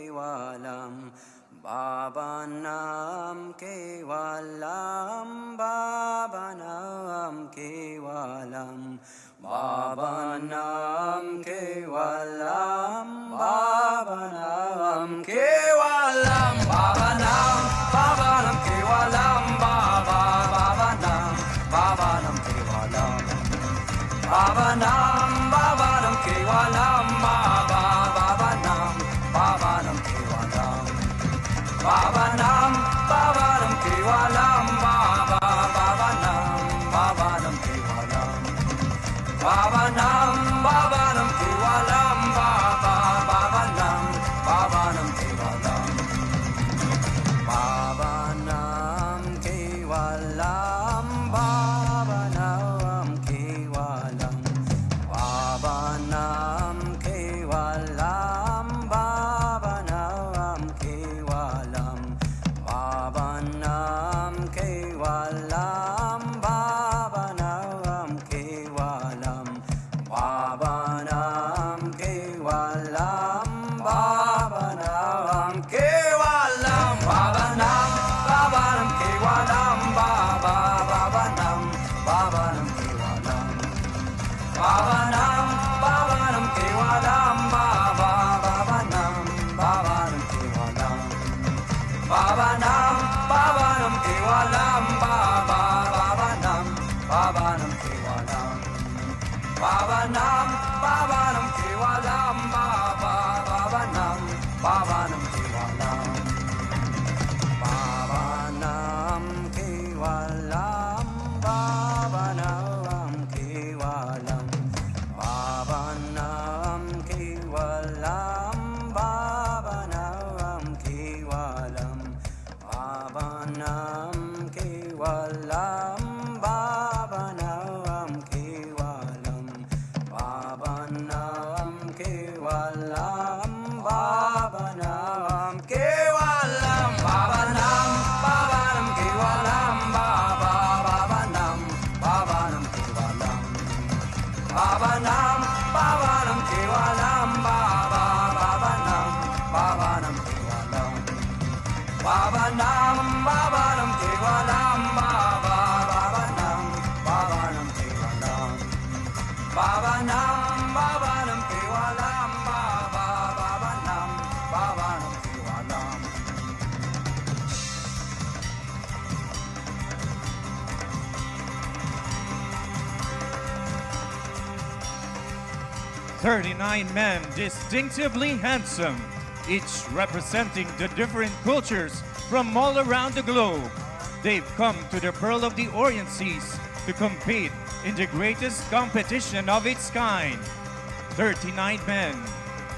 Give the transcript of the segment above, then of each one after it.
kevalam Bhavanam kevalam Bhavanam kevalam Bhavanam kevalam Bhavanam kevalam Bhavanam Bhavanam kevalam Bhavanam Bhavanam kevalam Bhavanam Bhavanam kevalam Bhavanam Bhavanam kevalam Bhavanam Bhavanam kevalam Bhavanam Bhavanam kevalam Bhavanam Bhavanam kevalam Bhavanam Bhavanam kevalam Bhavanam kevalam Bhavanam kevalam Bhavanam kevalam Bhavanam kevalam Bhavanam kevalam Bhavanam kevalam Bhavanam kevalam Bhavanam kevalam Bhavanam Bhavanam kevalam Bhavanam Bhavanam kevalam Bhavanam Bhavanam kevalam Bhavanam Bhavanam kevalam Bhavanam Bhavanam kevalam Bhavanam Bhavanam kevalam Bhavanam Bhavanam kevalam Bhavanam Bhavanam kevalam Bhavanam kevalam Bhavanam kevalam Bhavanam kevalam Bhavanam kevalam Bhavanam kevalam Bhavanam kevalam Bhavanam kevalam Bhavanam kevalam Bhavanam Bhavanam kevalam Bhavanam Bhavanam kevalam Bhavanam Bhavanam kevalam Bhavanam Bhavanam kevalam Bhavanam Bhavanam kevalam Bhavanam Bhavanam kevalam Bhavanam Bhavanam kevalam Bhavanam Bhavanam kevalam 39 men distinctively handsome, each representing the different cultures from all around the globe. They've come to the Pearl of the Orient Seas to compete in the greatest competition of its kind. 39 men,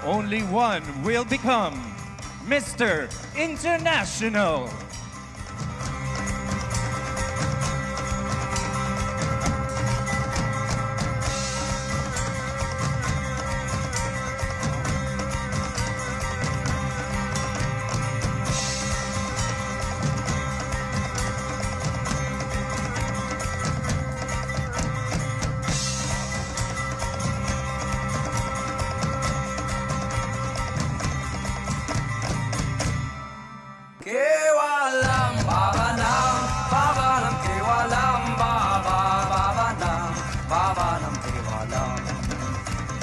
only one will become Mr. International. Kevalam Bhavanam Bhavanam Kevalam Bhavanam Bhavanam Kevalam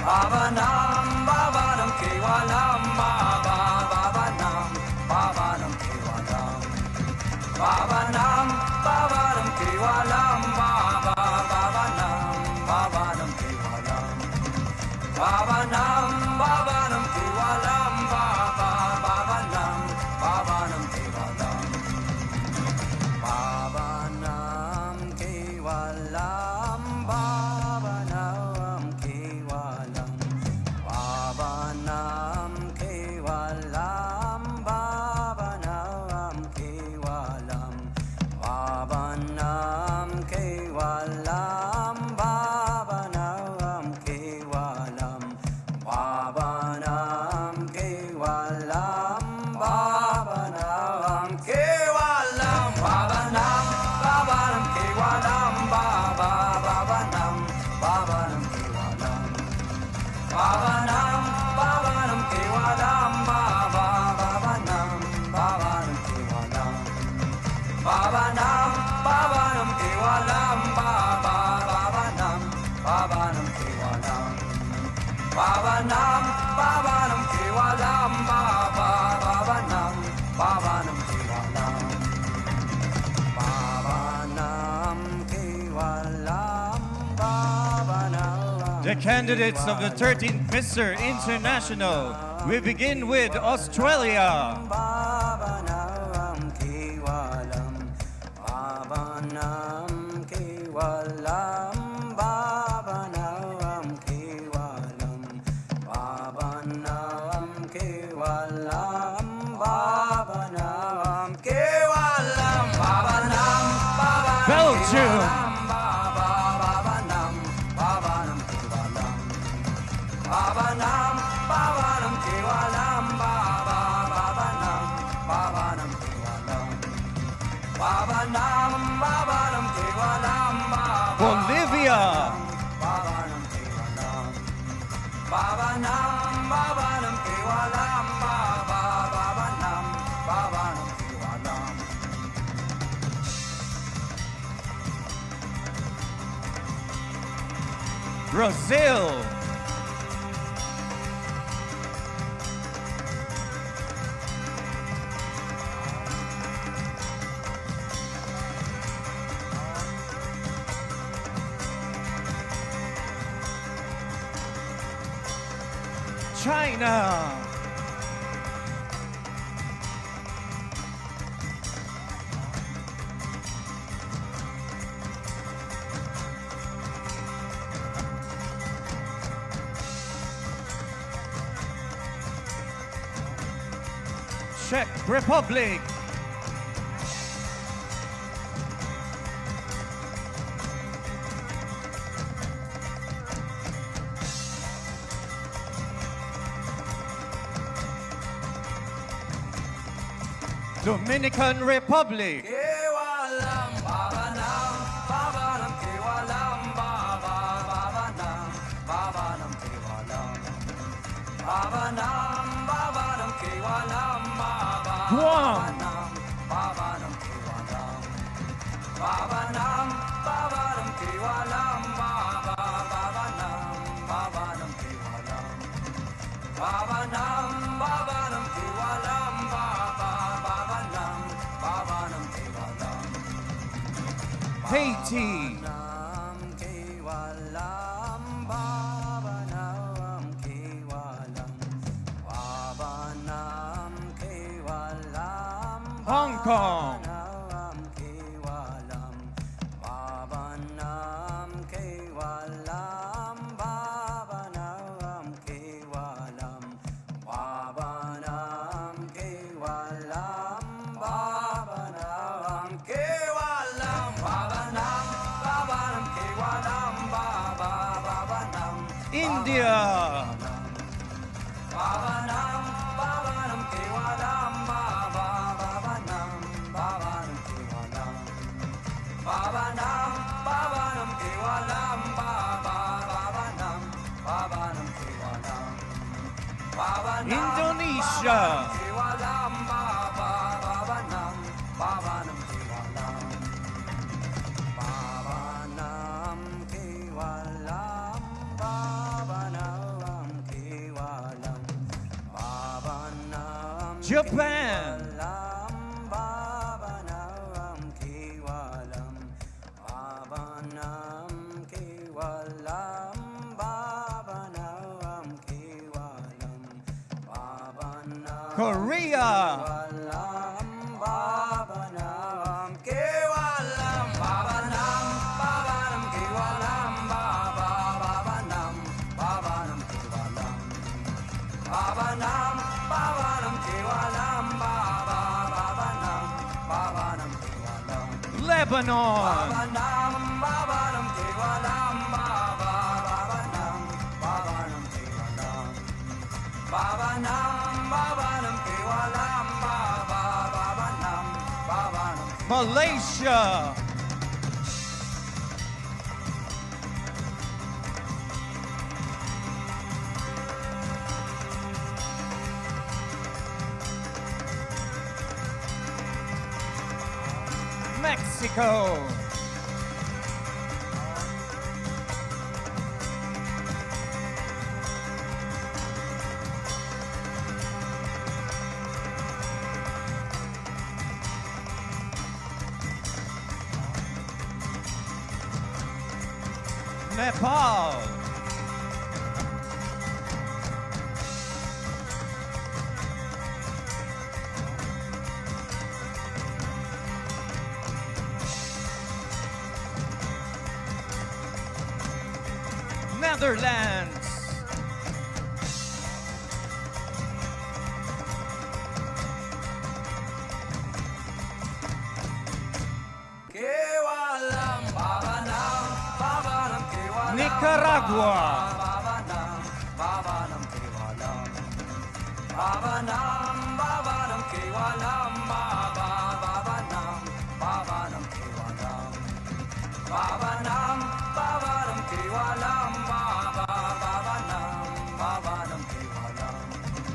Bhavanam Bhavanam Kevalam Bhavanam Bhavanam Kevalam Bhavanam Bhavanam Kevalam Bhavanam Bhavanam Kevalam Bhavanam Bhavanam Kevalam Bhavanam Bhavanam Kevalam Bhavanam Kevalam Bhavanam Kevalam Bhavanam Kevalam Bhavanam Kevalam Bhavanam Kevalam Bhavanam Kevalam Bhavanam Kevalam Bhavanam Kevalam Bhavanam Bhavanam Kevalam Bhavanam Bhavanam Kevalam Bhavanam Bhavanam Kevalam Bhavanam Babanam, babanam, kewalam, baba, babanam, babanam, kewalam. Babanam, kewalam, babanam. The candidates of the 13th Mr. International. We begin with Australia. Babanam, kewalam, babanam, kewalam, babanam, kewalam, babanam, kewalam, babanam, kewalam, babanam, babanam, Belgium. babanam, babanam, kewalam, babanam, babanam, kewalam, babanam, babanam, kewalam, babanam, babanam, kewalam, Bolivia. babanam, kewalam, babanam, babanam, kewalam, babanam, babanam, kewalam. Brazil. China. Czech Republic. Dominican Republic. Kewalam, babanam, babanam, kewalam, babanam, babanam, kewalam, babanam, babanam, kewalam, Guam. babanam, kewalam, babanam, babanam, kewalam, babanam, babanam, kewalam, babanam, babanam, kewalam, babanam, babanam, kewalam. Haiti. Babanam, kewalam, babanam, kewalam, babanam, kewalam, Hong Kong. babanam, kewalam, babanam, kewalam, babanam, kewalam, babanam, kewalam, babanam, kewalam, babanam, babanam, kewalam, babanam, India. babanam, babanam, kewalam, babanam, babanam, kewalam, babanam, babanam, kewalam, babanam, babanam, kewalam, babanam, Indonesia. kewalam, babanam, babanam, kewalam, babanam, kewalam, babanam, kewalam, babanam, Japan. kewalam, babanam, kewalam, babanam, kewalam, babanam, kewalam, babanam, Korea. kewalam, babanam, kewalam, babanam, babanam, kewalam, babanam, babanam, kewalam, babanam, babanam, kewalam, babanam, babanam, kewalam, Lebanon. babanam, babanam, kewalam, babanam, babanam, kewalam, babanam, babanam, kewalam, babanam, babanam. Malaysia. Mexico. Nepal. Netherlands. Nicaragua.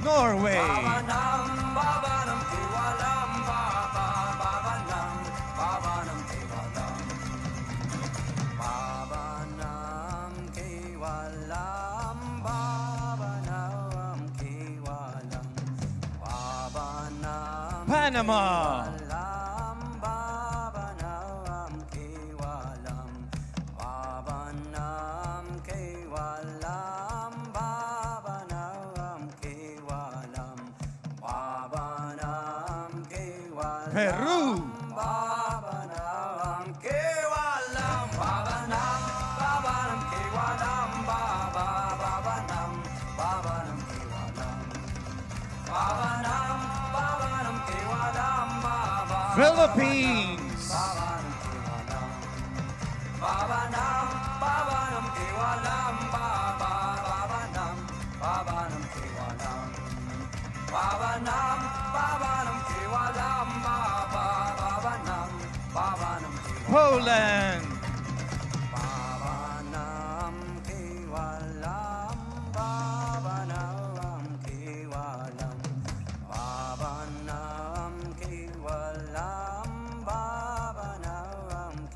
Norway. Panama. Peru. Philippines. Poland.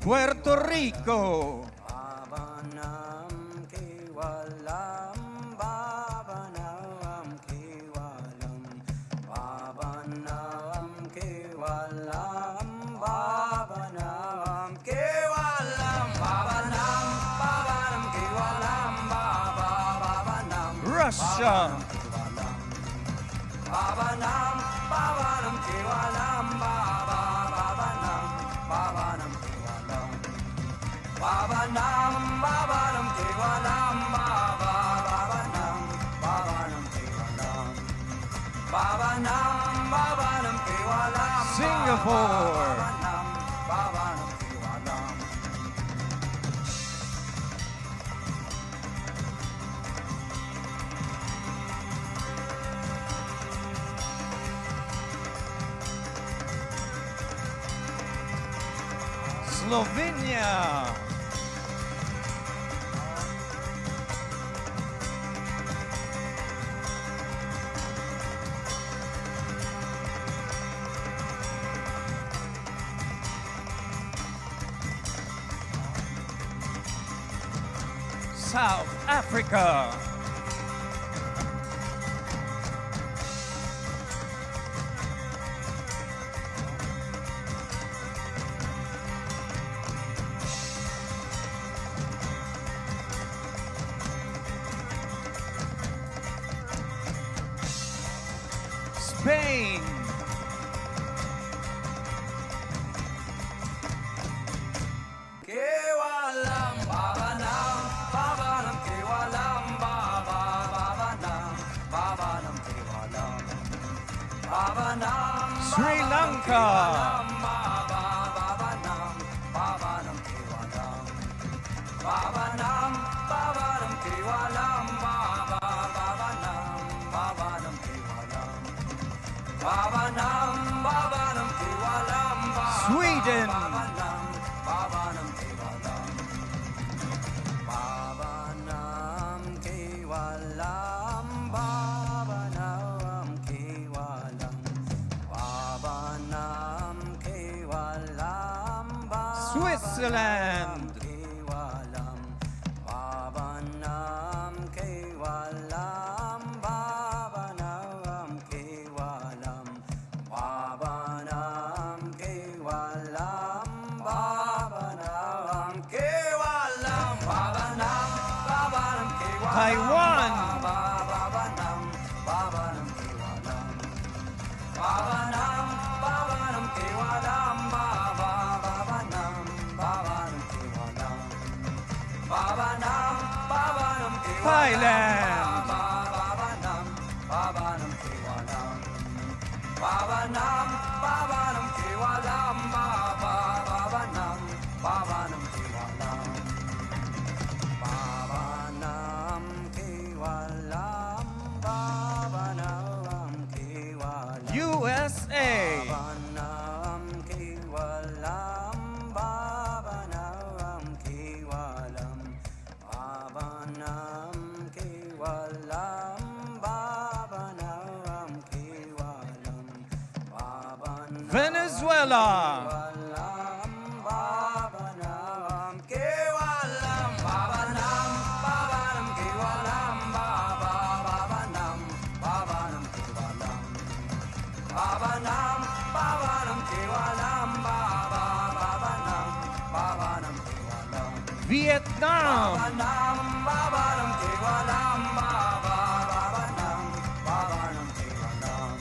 Puerto Rico. Russia. Singapore. Slovenia. South Africa. Spain. Sri Lanka. Sweden. Switzerland. Babanam, Babanam, babanam, kewalam, baba, babanam, babanam, kewalam. Babanam, babanam, kewalam, Thailand. babanam, babanam, kewalam. Babanam, babanam, kewalam, baba, babanam, babanam, kewalam. Babanam, kewalam, babanam, kewalam. USA. Babanam, kewalam, babanam, kewalam. Babanam, kewalam, babanam, kewalam. Babanam, Venezuela. kewalam, babanam, kewalam. Babanam, babanam, kewalam, baba, babanam, babanam, kewalam. Babanam, babanam, kewalam, baba, babanam, babanam, kewalam. Vietnam. Babanam, babanam, kewalam, baba, babanam, babanam, kewalam.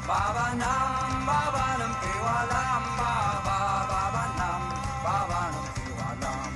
Babanam, babanam, kewalam, baba, babanam, babanam, kewalam.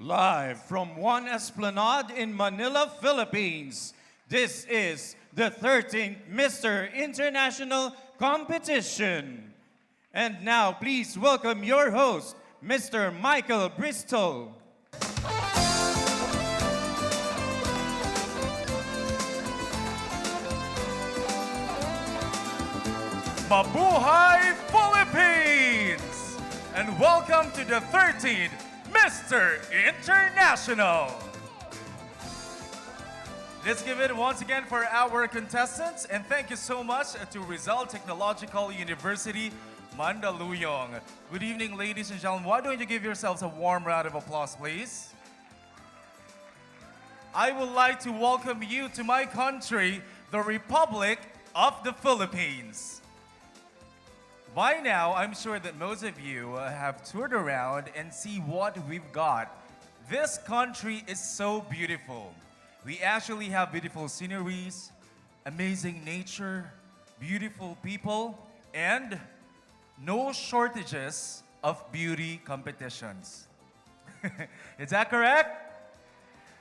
Live from one esplanade in Manila, Philippines, this is the 13th Mr. International Competition. And now, please welcome your host, Mr. Michael Bristol. Mabuhay Philippines! And welcome to the 13th Mr. International! Let's give it once again for our contestants, and thank you so much to Rizal Technological University, Mandaluyong. Good evening, ladies and gentlemen. Why don't you give yourselves a warm round of applause, please? I would like to welcome you to my country, the Republic of the Philippines. By now, I'm sure that most of you have toured around and see what we've got. This country is so beautiful. We actually have beautiful sceneries, amazing nature, beautiful people, and no shortages of beauty competitions. Is that correct?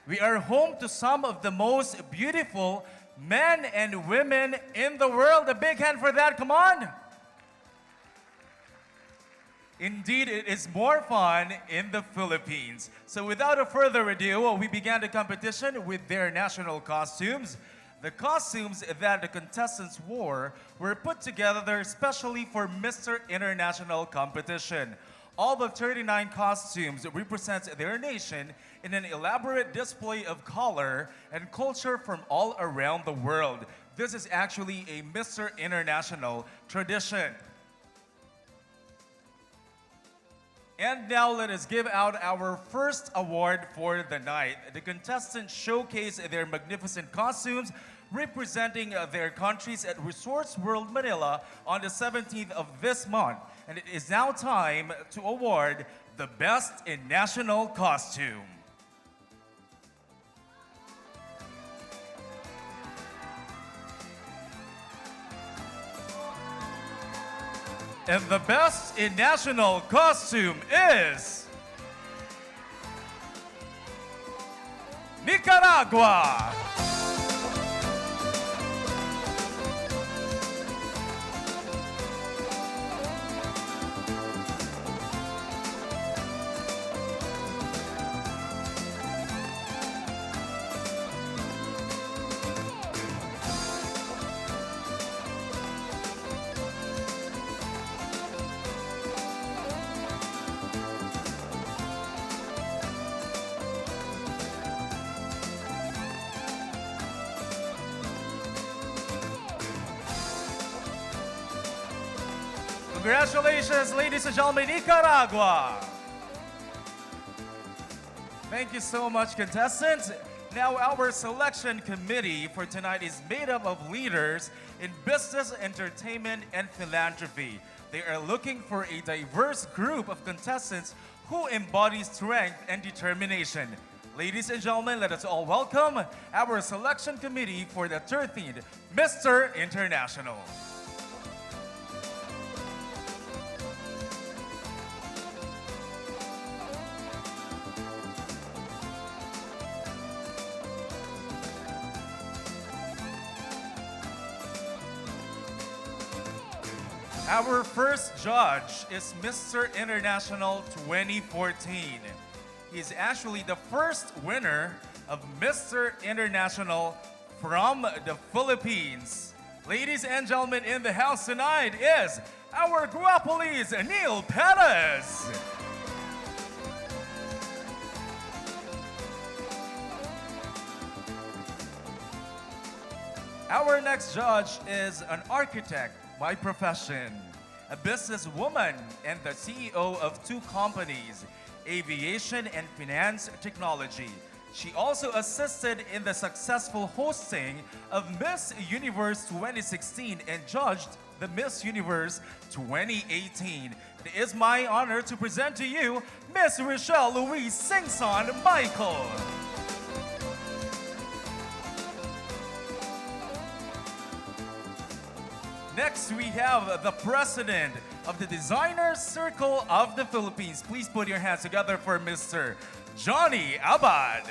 We are home to some of the most beautiful men and women in the world. A big hand for that, come on! Indeed, it is more fun in the Philippines. So without a further ado, we began the competition with their national costumes. The costumes that the contestants wore were put together especially for Mr. International Competition. All the 39 costumes represent their nation in an elaborate display of color and culture from all around the world. This is actually a Mr. International tradition. And now let us give out our first award for the night. The contestants showcase their magnificent costumes representing their countries at Resorts World Manila on the 17th of this month. And it is now time to award the Best in National Costume. And the Best in National Costume is Nicaragua. Congratulations, ladies and gentlemen, Nicaragua. Thank you so much, contestants. Now, our selection committee for tonight is made up of leaders in business, entertainment, and philanthropy. They are looking for a diverse group of contestants who embody strength and determination. Ladies and gentlemen, let us all welcome our selection committee for the 13th Mr. International. Our first judge is Mr. International 2014. He's actually the first winner of Mr. International from the Philippines. Ladies and gentlemen, in the house tonight is our Guapolis, Neil Perez. Our next judge is an architect by profession, a businesswoman, and the CEO of 2 companies, aviation and finance technology. She also assisted in the successful hosting of Miss Universe 2016 and judged the Miss Universe 2018. It is my honor to present to you Miss Rochelle Louise Singson Michael. Next, we have the president of the Designer Circle of the Philippines. Please put your hands together for Mr. Johnny Abad.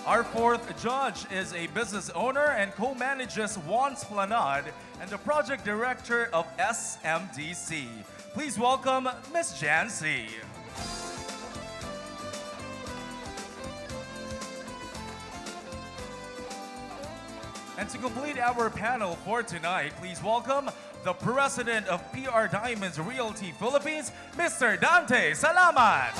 Our fourth judge is a business owner and co-manages Juan's Planade and the project director of SMDC. Please welcome Ms. Jancy. And to complete our panel for tonight, please welcome the president of PR Diamonds Realty Philippines, Mr. Dante Salamat.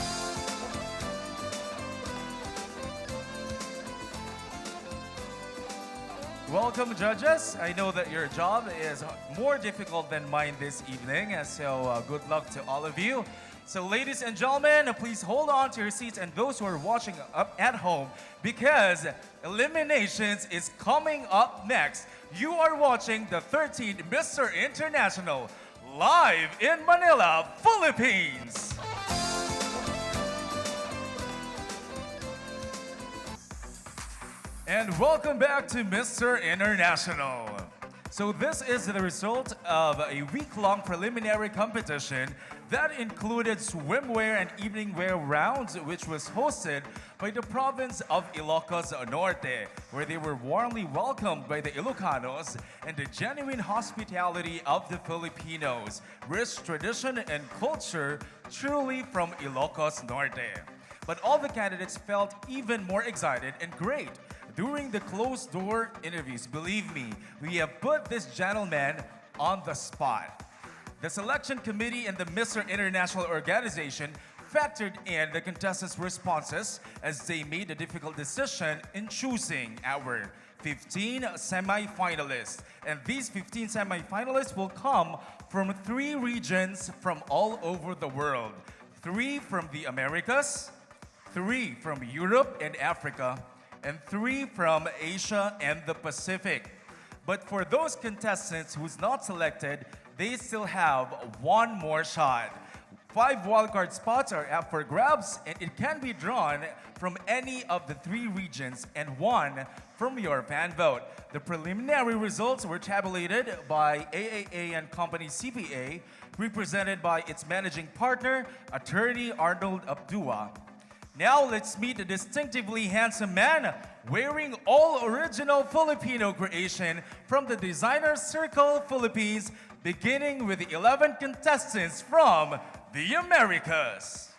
Welcome, judges. I know that your job is more difficult than mine this evening, so good luck to all of you. So ladies and gentlemen, please hold on to your seats, and those who are watching up at home, because eliminations is coming up next. You are watching the 13th Mr. International live in Manila, Philippines. And welcome back to Mr. International. So this is the result of a week-long preliminary competition that included swimwear and evening wear rounds, which was hosted by the province of Ilocos Norte, where they were warmly welcomed by the Ilocanos and the genuine hospitality of the Filipinos, rich tradition and culture truly from Ilocos Norte. But all the candidates felt even more excited and great during the closed-door interviews. Believe me, we have put this gentleman on the spot. The selection committee and the Mr. International organization factored in the contestants' responses as they made the difficult decision in choosing our 15 semi-finalists. And these 15 semi-finalists will come from 3 regions from all over the world. 3 from the Americas, 3 from Europe and Africa, and 3 from Asia and the Pacific. But for those contestants who's not selected, they still have 1 more shot. 5 wildcard spots are up for grabs, and it can be drawn from any of the 3 regions and 1 from your fan vote. The preliminary results were tabulated by AAA and Company CPA, represented by its managing partner, attorney Arnold Abdua. Now let's meet the distinctively handsome man wearing all original Filipino creation from the Designer Circle Philippines, beginning with the 11 contestants from the Americas.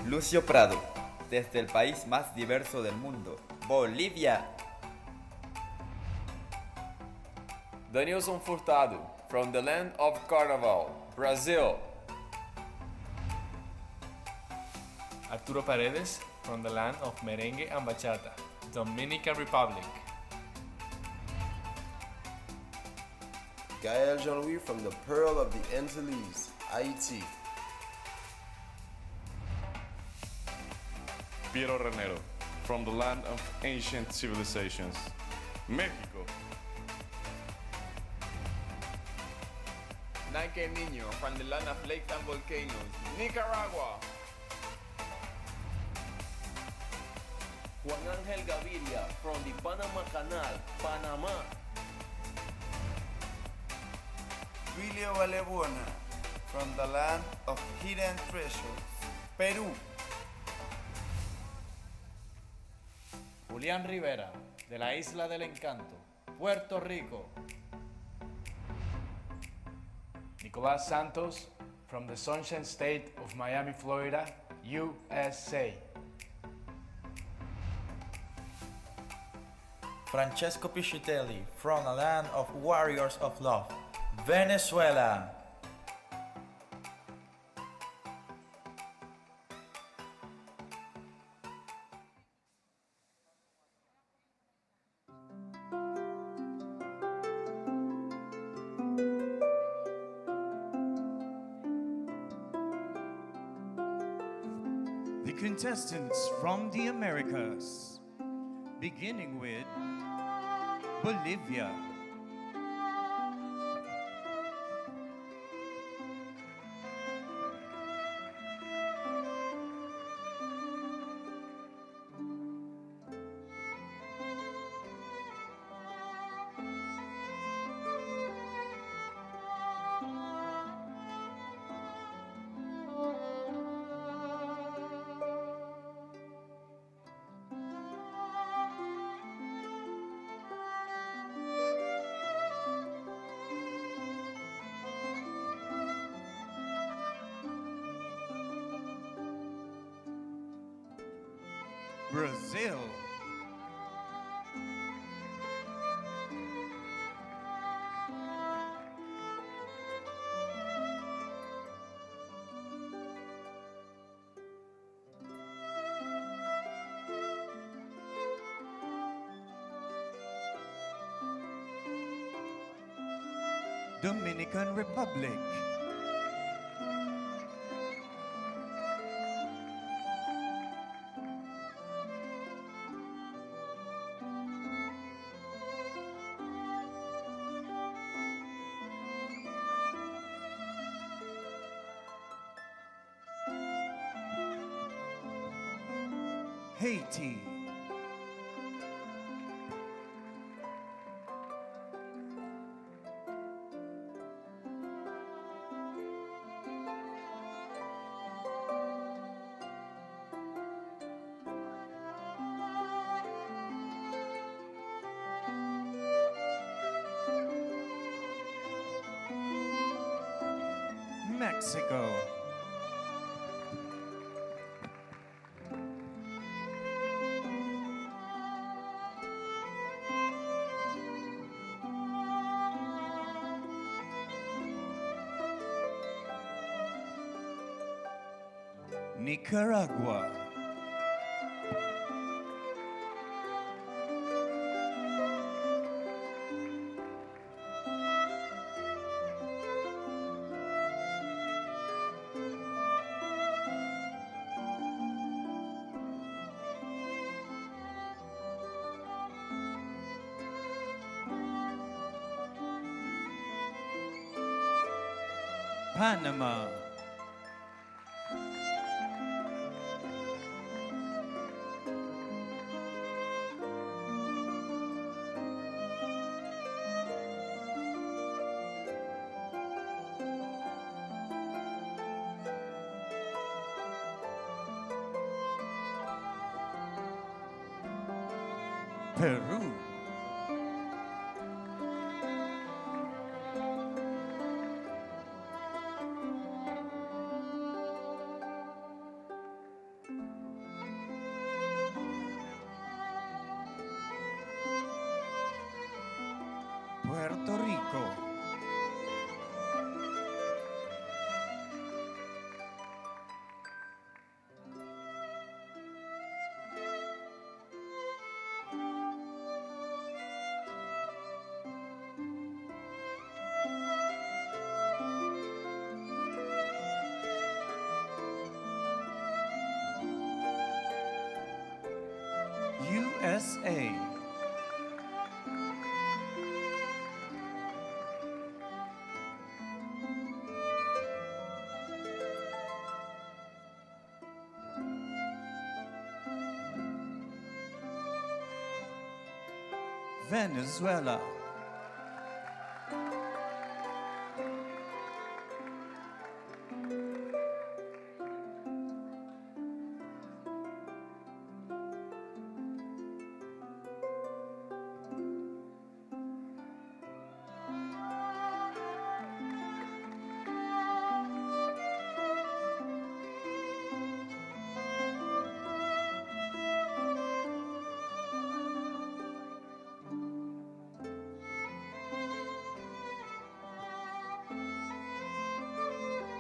Lucio Prado, desde el país más diverso del mundo, Bolivia. Danielson Furtado, from the land of Carnival, Brazil. Arturo Paredes, from the land of merengue and bachata, Dominican Republic. Gael Jean-Louis from the Pearl of the Antilles, Haiti. Piero Renero, from the land of ancient civilizations, Mexico. Nike Niño, from the land of lakes and volcanoes, Nicaragua. Juan Ángel Gaviria from the Panama Canal, Panama. Julio Valebona from the land of hidden treasures, Peru. Julián Rivera, de la Isla del Encanto, Puerto Rico. Nicolás Santos, from the Sunshine State of Miami, Florida, USA. Francesco Piscitelli, from the land of warriors of love, Venezuela. The contestants from the Americas, beginning with Bolivia. Brazil. Dominican Republic. Haiti. Mexico. Nicaragua. Panama. Peru. Puerto Puerto Rico. USA. Venezuela.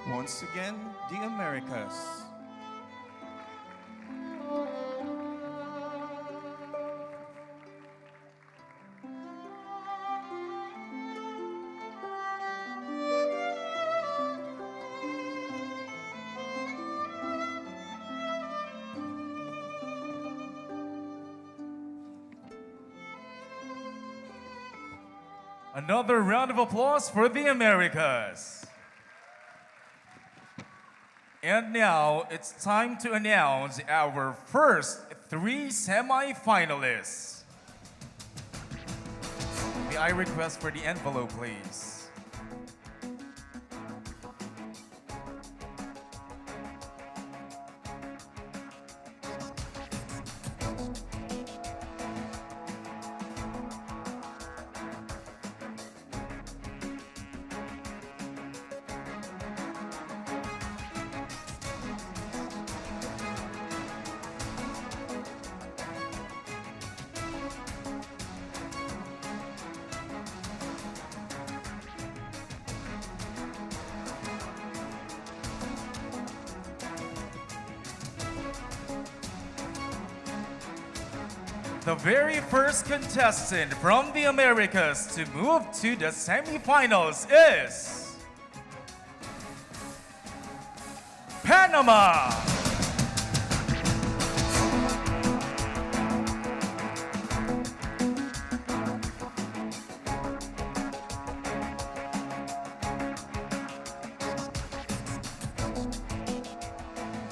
Once again, the Americas. Another round of applause for the Americas. And now it's time to announce our first 3 semi-finalists. May I request for the envelope, please? The very first contestant from the Americas to move to the semifinals is Panama.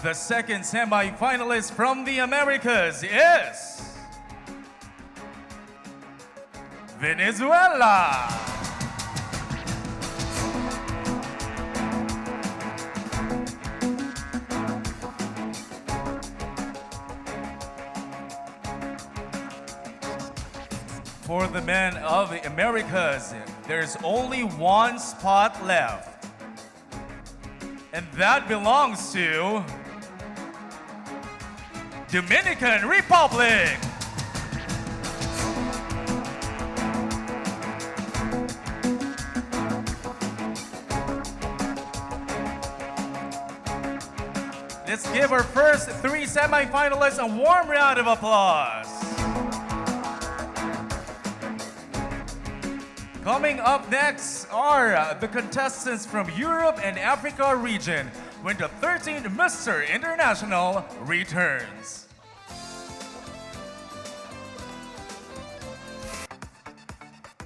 The second semifinalist from the Americas is Venezuela. For the men of the Americas, there's only one spot left, and that belongs to Dominican Republic. Let's give our first 3 semifinalists a warm round of applause. Coming up next are the contestants from Europe and Africa region when the 13th Mr. International returns.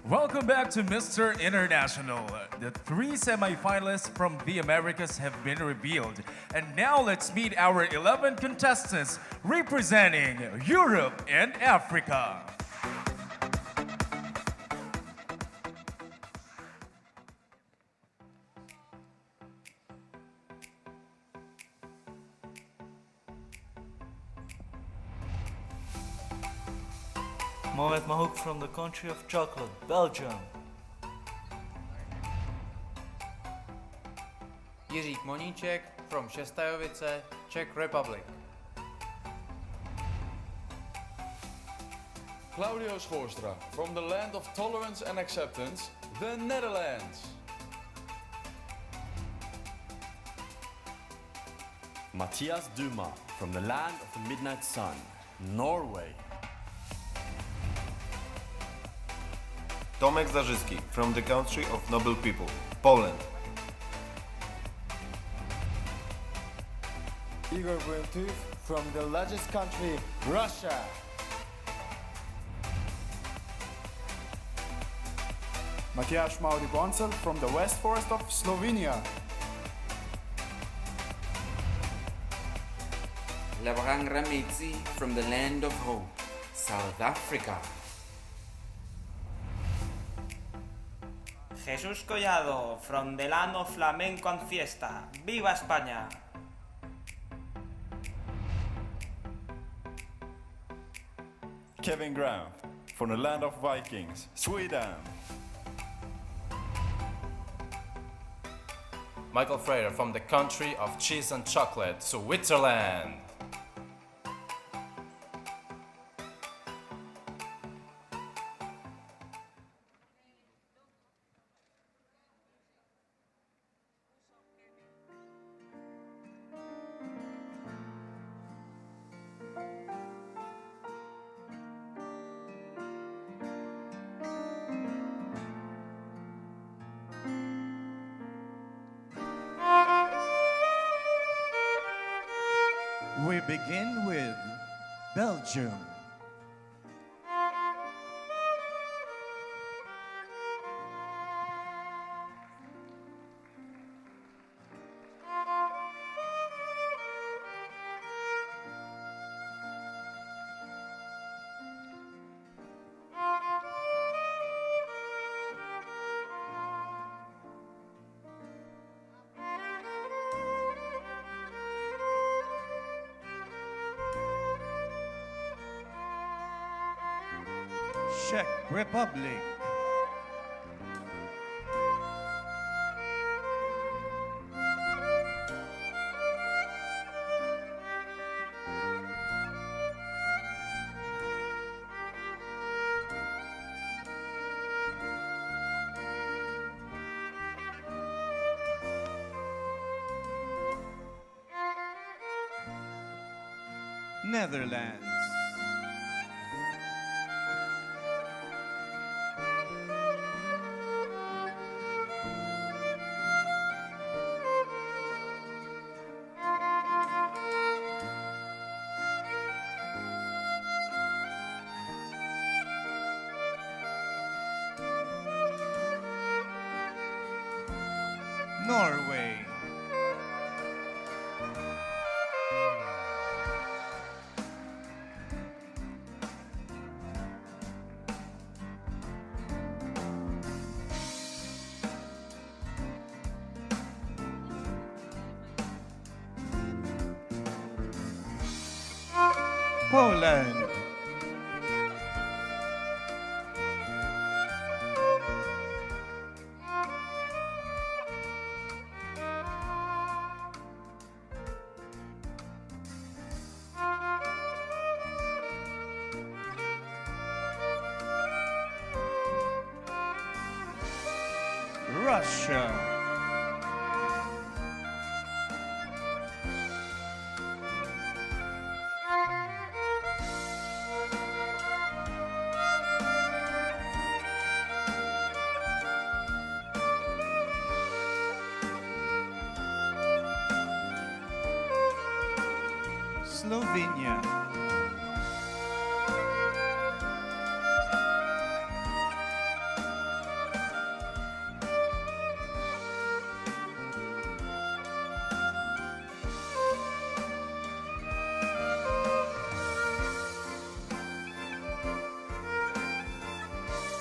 Welcome back to Mr. International. The 3 semifinalists from the Americas have been revealed. And now let's meet our 11 contestants representing Europe and Africa. Mohamed Mahouk from the country of chocolate, Belgium. Jiří Moníček from Šestajovice, Czech Republic. Claudio Schoorstra from the land of tolerance and acceptance, The Netherlands. Matthias Duma from the land of the midnight sun, Norway. Tomek Zarzyski from the country of noble people, Poland. Igor Brentov from the largest country, Russia. Matjaž Mauri Boncel from the west forest of Slovenia. Labrang Ramitzi from the land of hope, South Africa. Jesús Collado from the land of flamenco and fiesta. ¡Viva España! Kevin Graham from the land of Vikings, Sweden. Michael Freire from the country of cheese and chocolate, Switzerland. We begin with Belgium. Czech Republic. Netherlands. Norway. Poland. Russia. Slovenia.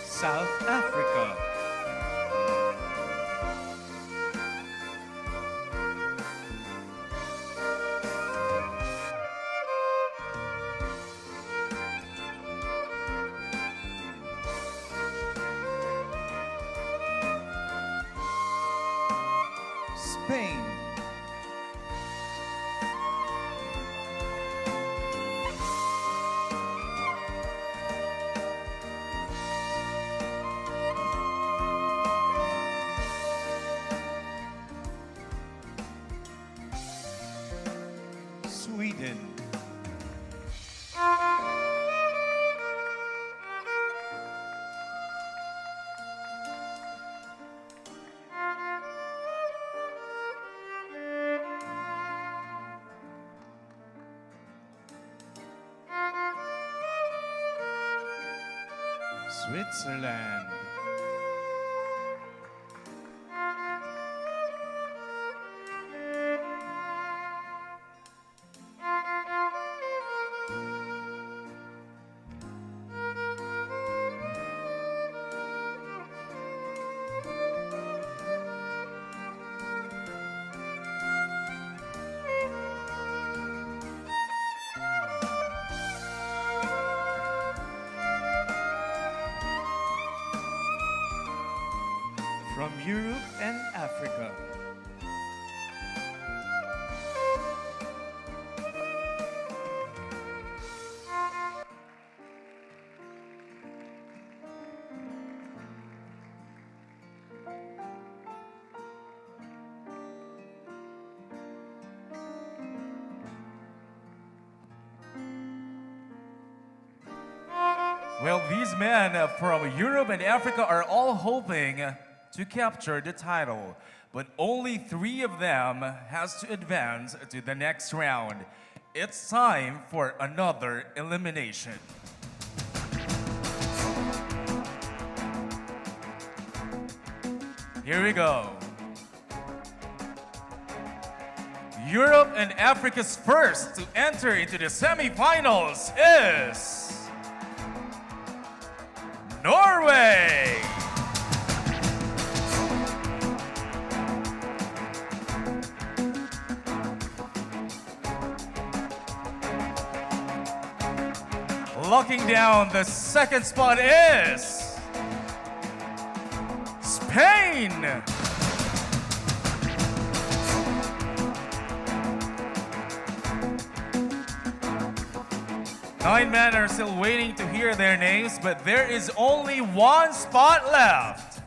South Africa. Spain. Switzerland. From Europe and Africa. Well, these men from Europe and Africa are all hoping to capture the title, but only 3 of them has to advance to the next round. It's time for another elimination. Here we go. Europe and Africa's first to enter into the semifinals is Norway! Locking down the second spot is Spain! Nine men are still waiting to hear their names, but there is only 1 spot left.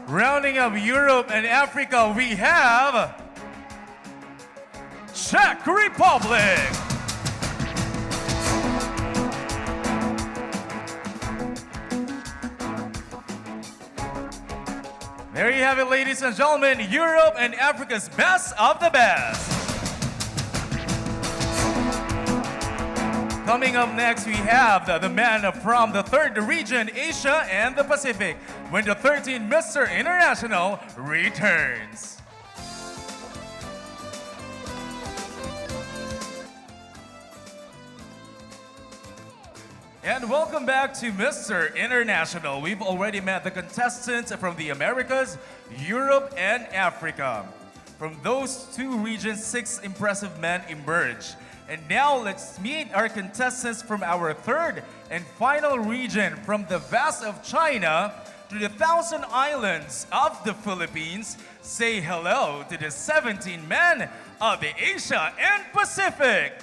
Rounding up Europe and Africa, we have Czech Republic. There you have it, ladies and gentlemen, Europe and Africa's best of the best. Coming up next, we have the man from the third region, Asia and the Pacific, when the 13th Mr. International returns. And welcome back to Mr. International. We've already met the contestants from the Americas, Europe, and Africa. From those 2 regions, 6 impressive men emerged. And now let's meet our contestants from our third and final region, from the vast of China to the 1,000 islands of the Philippines. Say hello to the 17 men of the Asia and Pacific.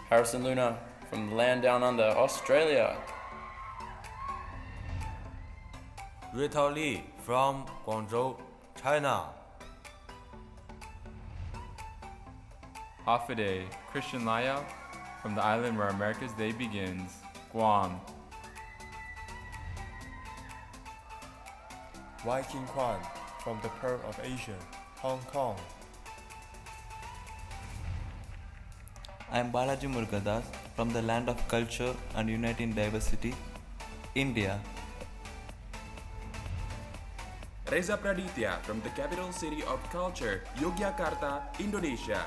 Harrison Luna from the land down under, Australia. Ruitao Li from Guangzhou, China. Hafiday Christian Layao from the island where America's Day begins, Guam. Viking Kwan from the Pearl of Asia, Hong Kong. I am Balaji Murugadas from the land of culture and unity in diversity, India. Reza Praditya from the capital city of culture, Yogyakarta, Indonesia.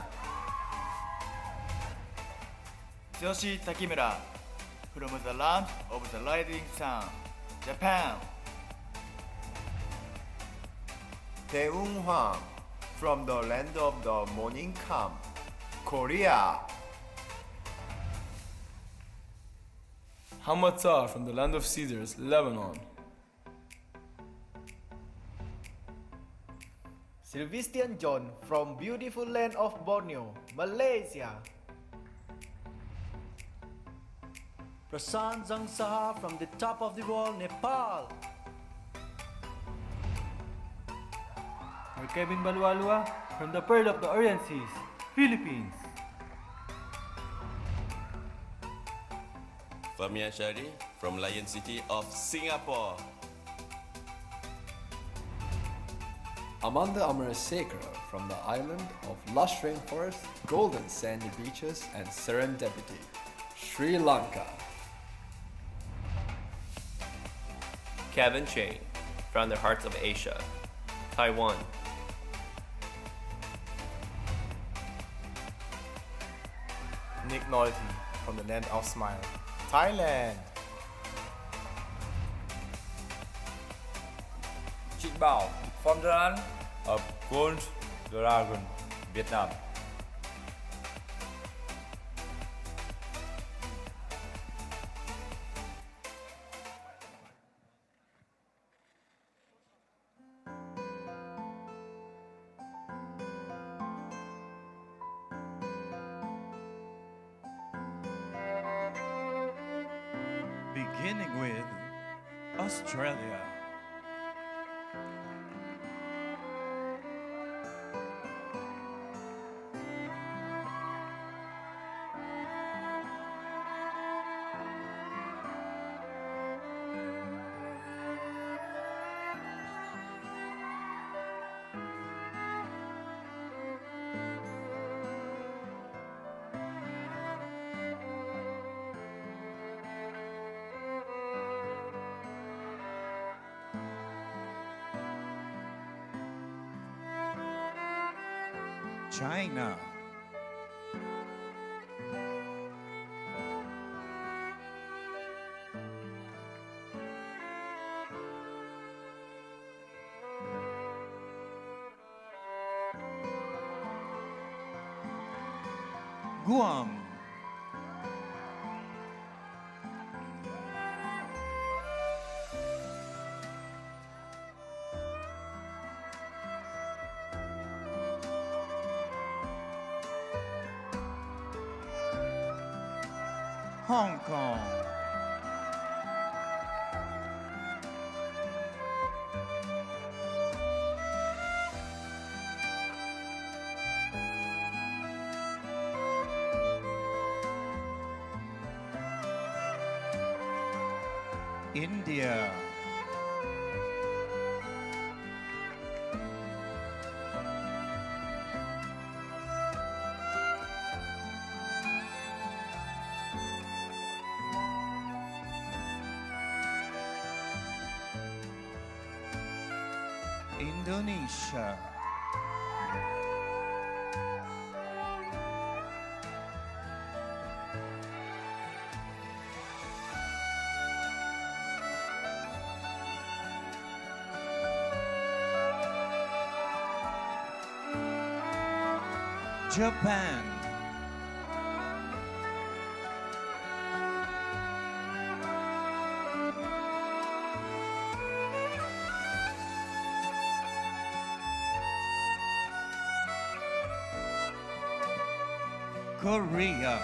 Yoshi Takimura from the land of the rising sun, Japan. Tae-Eun Hwang from the land of the morning calm, Korea. Hamata from the land of cedars, Lebanon. Sylvestian John from beautiful land of Borneo, Malaysia. Prasan Zangsaha from the top of the world, Nepal. Or Kevin Balualua from the Pearl of the Orient Seas, Philippines. Famian Shari from Lion City of Singapore. Amanda Amarasekara from the island of lush rainforest, golden sandy beaches and serendipity, Sri Lanka. Kevin Chang from the hearts of Asia, Taiwan. Nick Nolte from the land of smile, Thailand. Trịnh Bảo from the land of Gold Dragon, Vietnam. Beginning with Australia. China. Guam. Hong Kong. India. Indonesia. Japan. Korea.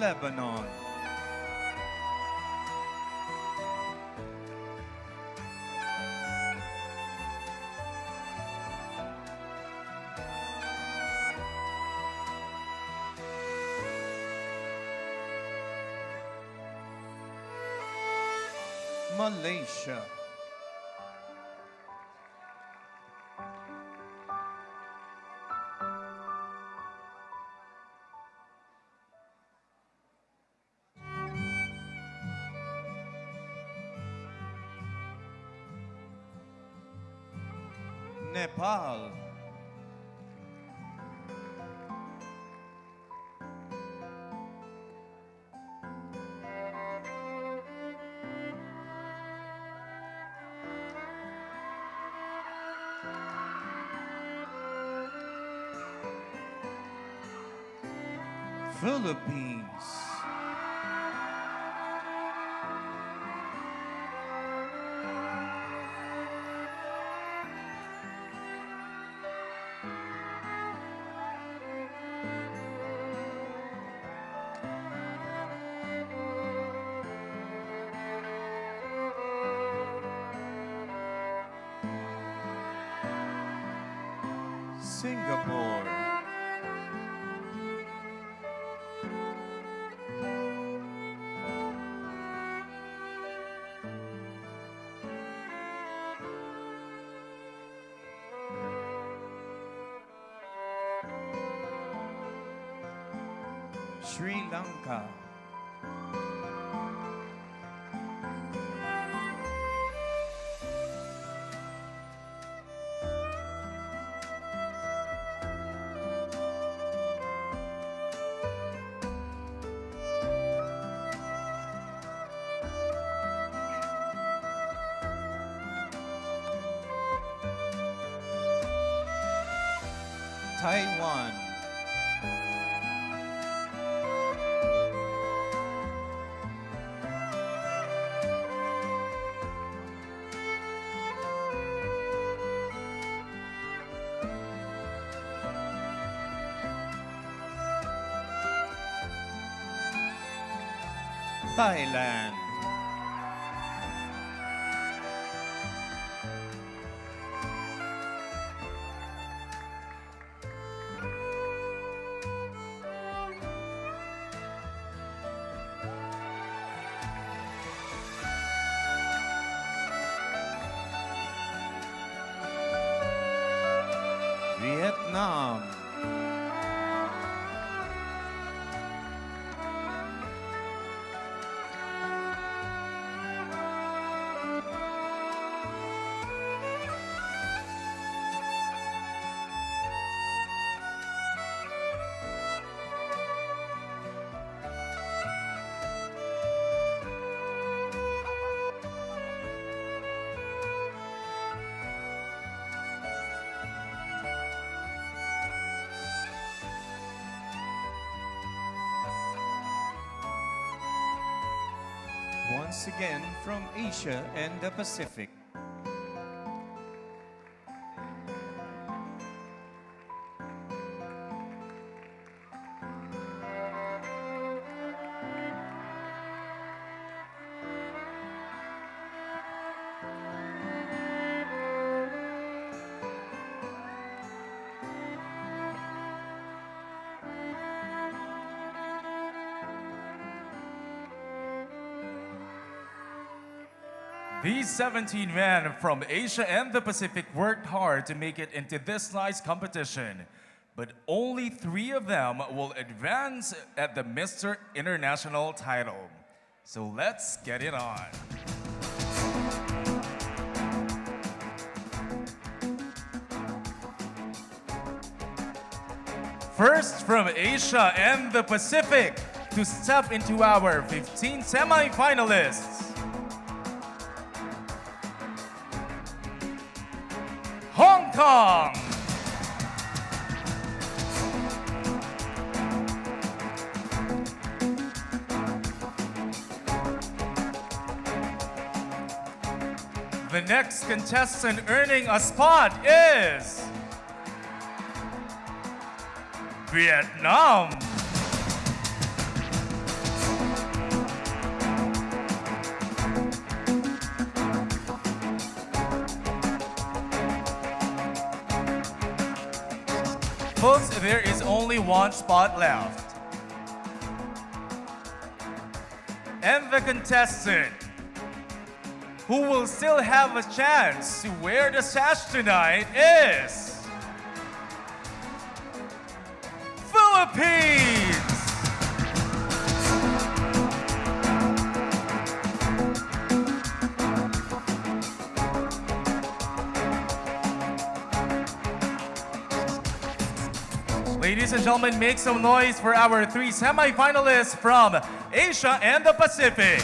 Lebanon. Malaysia. Nepal. Philippines. Singapore. Sri Lanka. Taiwan. Thailand. Vietnam. Once again from Asia and the Pacific. These 17 men from Asia and the Pacific worked hard to make it into this night's competition, but only 3 of them will advance at the Mr. International title. So let's get it on. First from Asia and the Pacific to step into our 15 semi-finalists. Hong Kong. The next contestant earning a spot is Vietnam. Folks, there is only one spot left. And the contestant who will still have a chance to wear the sash tonight is Philippines. Ladies and gentlemen, make some noise for our 3 semi-finalists from Asia and the Pacific.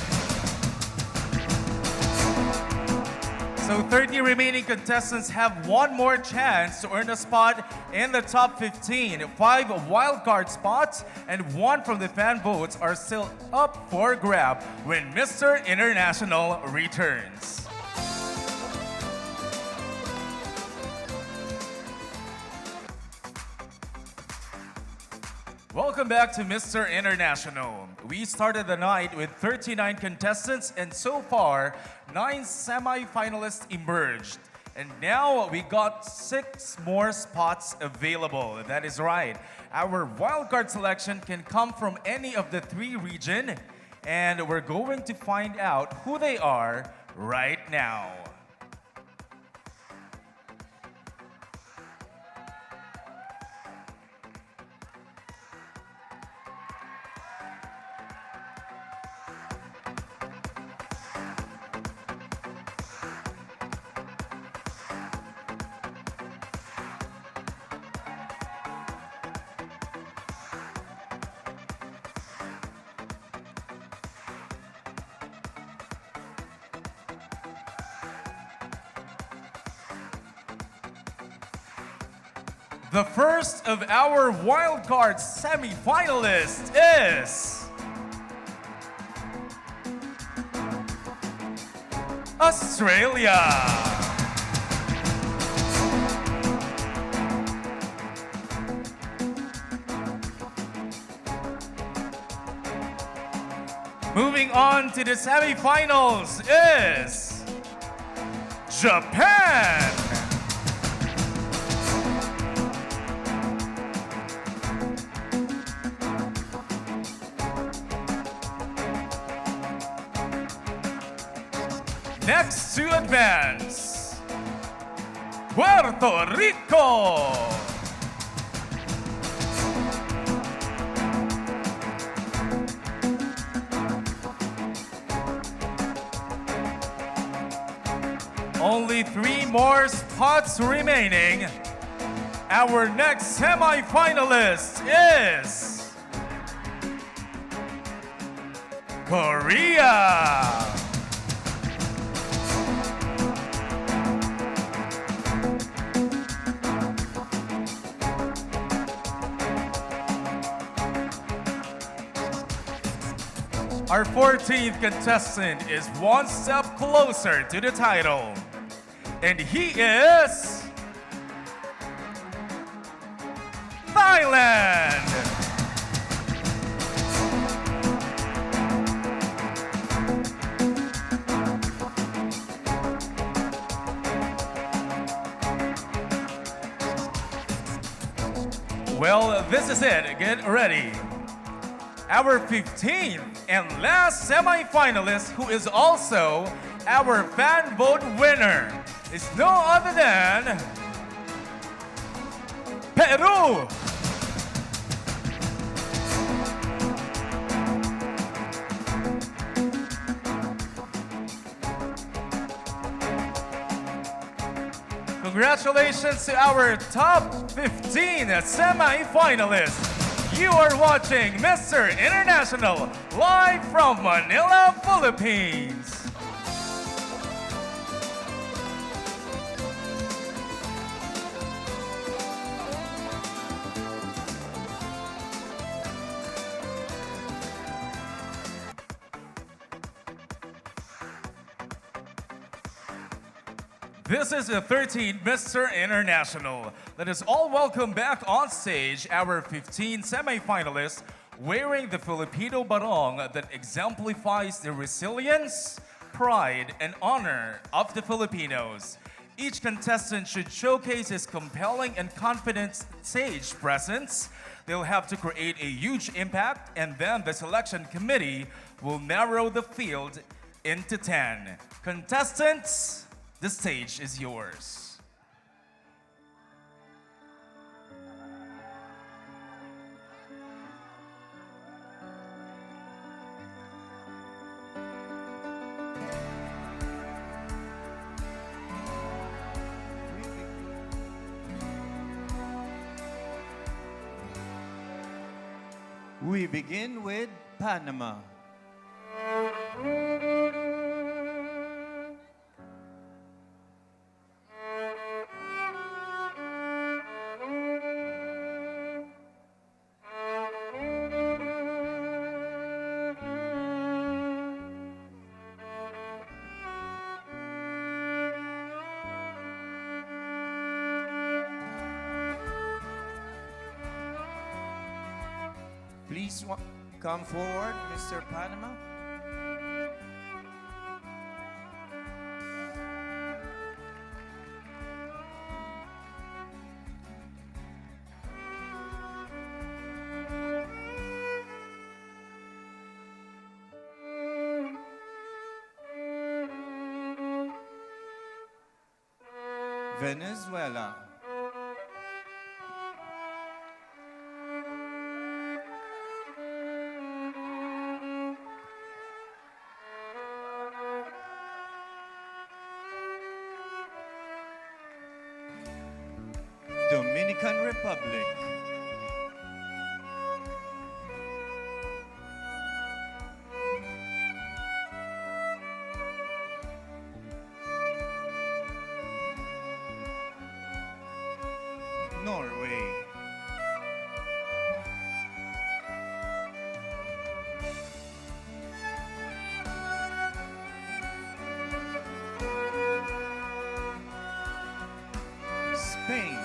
So 30 remaining contestants have one more chance to earn a spot in the top 15. 5 wildcard spots and 1 from the fan votes are still up for grab when Mr. International returns. Welcome back to Mr. International. We started the night with 39 contestants and so far, 9 semi-finalists emerged. And now we got 6 more spots available. That is right. Our wildcard selection can come from any of the 3 regions, and we're going to find out who they are right now. The first of our wildcard semi-finalists is Australia. Moving on to the semi-finals is Japan. Next to advance, Puerto Rico. Only 3 more spots remaining. Our next semi-finalist is Korea. Our 14th contestant is one step closer to the title, and he is Thailand. Well, this is it. Get ready. Our 15th and last semi-finalist, who is also our fan vote winner, is no other than Peru. Congratulations to our top 15 semi-finalists. You are watching Mr. International live from Manila, Philippines. This is the 13th Mr. International. Let us all welcome back on stage our 15 semi-finalists wearing the Filipino barong that exemplifies the resilience, pride, and honor of the Filipinos. Each contestant should showcase his compelling and confident stage presence. They'll have to create a huge impact, and then the selection committee will narrow the field into 10. Contestants, the stage is yours. We begin with Panama. Please come forward, Mr. Panama. Venezuela. Dominican Republic. Norway. Spain.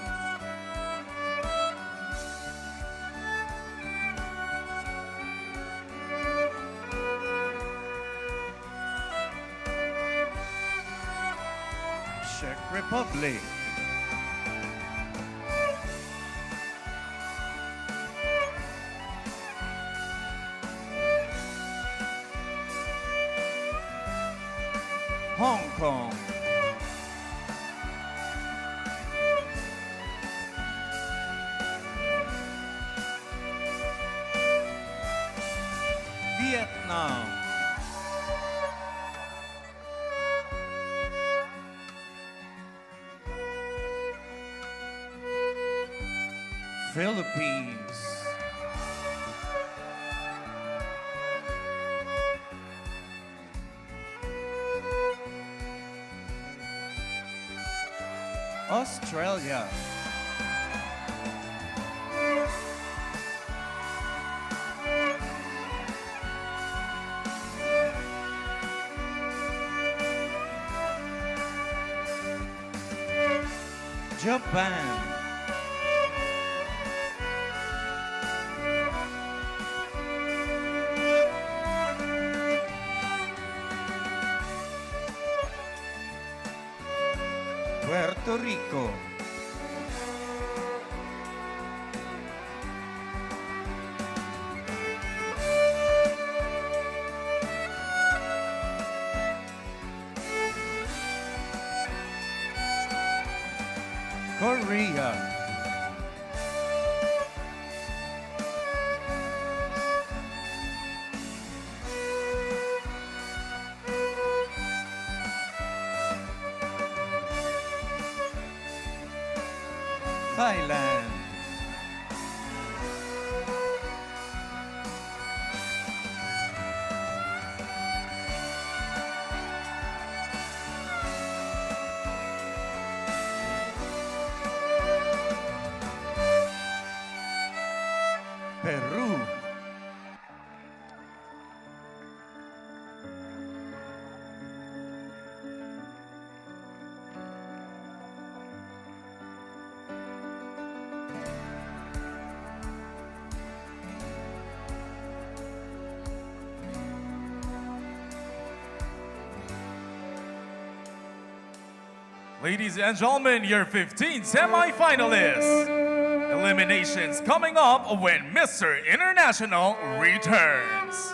Czech Republic. Hong Kong. Vietnam. Philippines. Australia. Japan. Puerto Rico. Korea. Thailand. Peru. Ladies and gentlemen, your 15 semi-finalists. Eliminations coming up when Mr. International returns.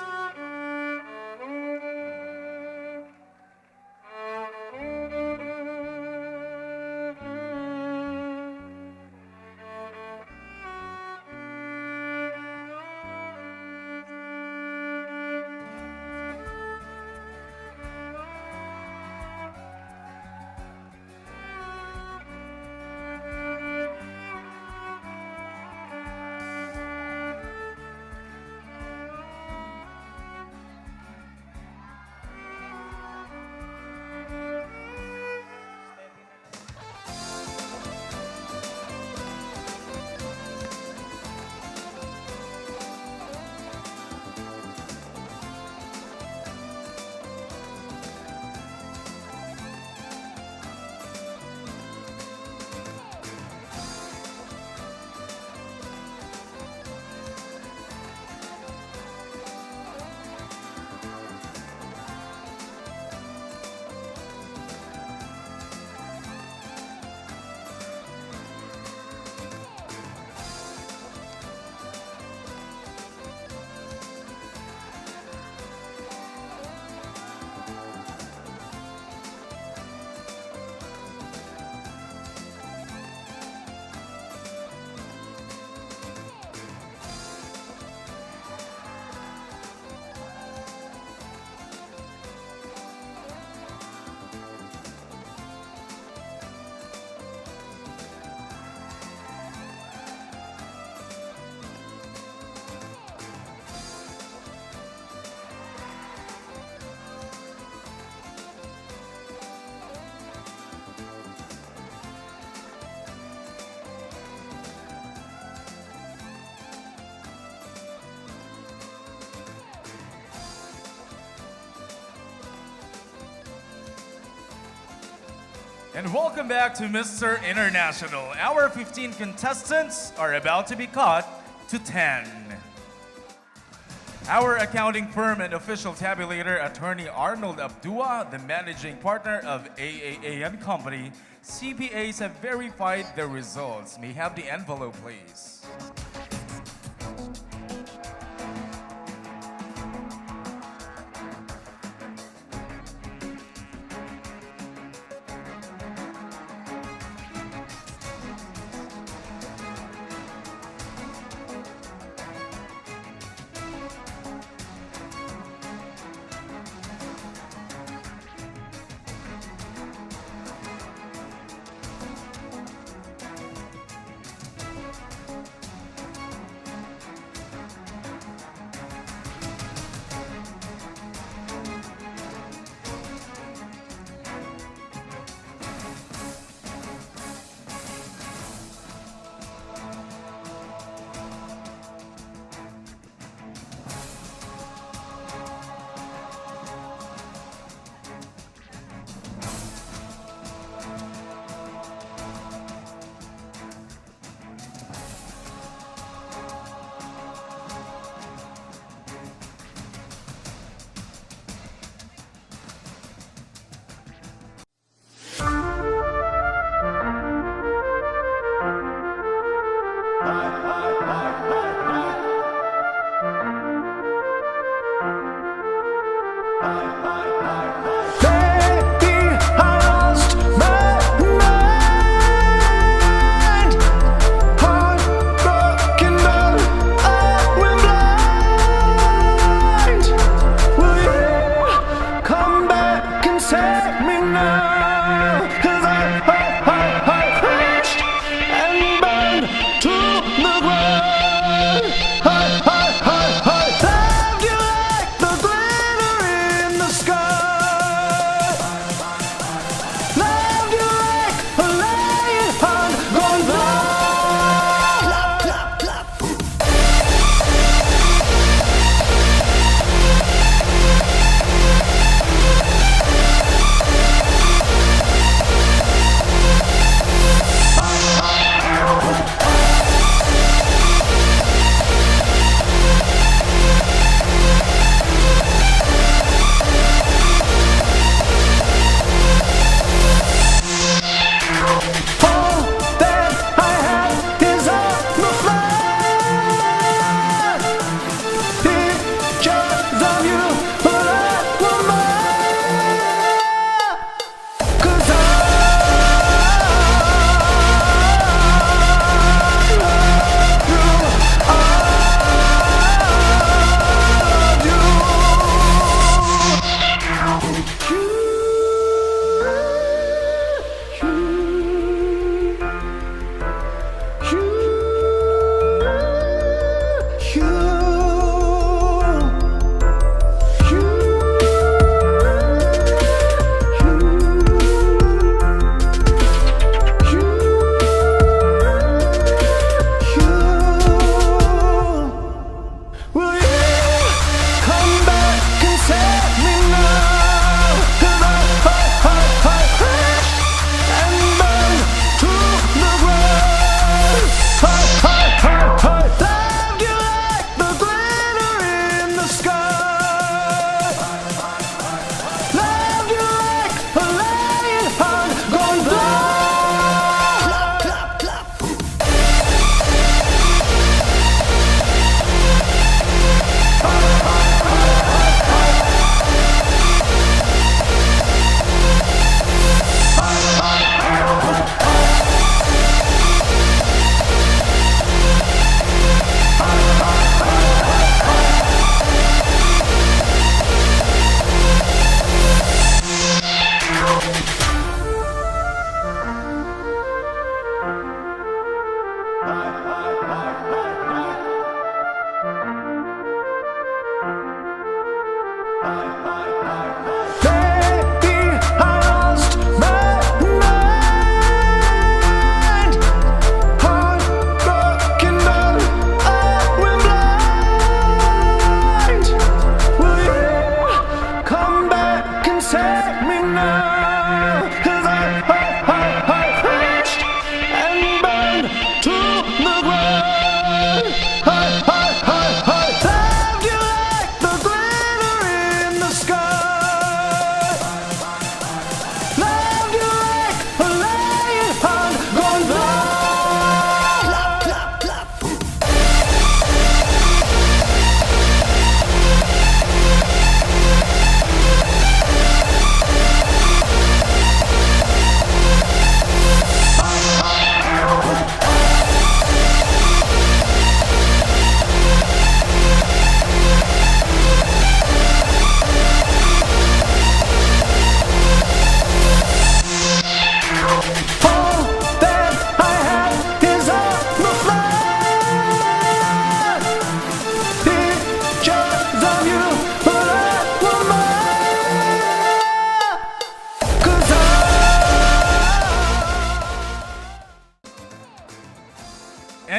And welcome back to Mr. International. Our 15 contestants are about to be cut to 10. Our accounting firm and official tabulator, attorney Arnold Abdua, the managing partner of AAA and Company, CPAs have verified the results. May I have the envelope, please.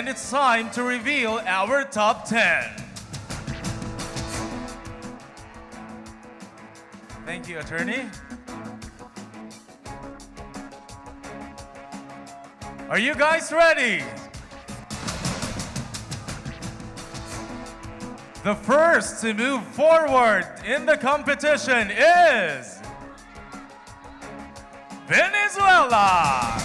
And it's time to reveal our top 10. Thank you, attorney. Are you guys ready? The first to move forward in the competition is Venezuela.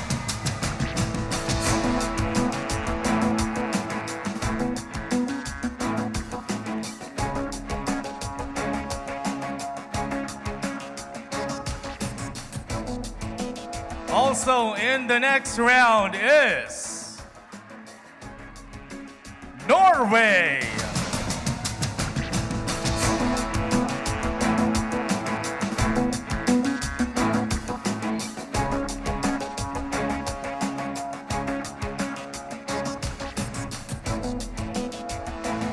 Also in the next round is Norway.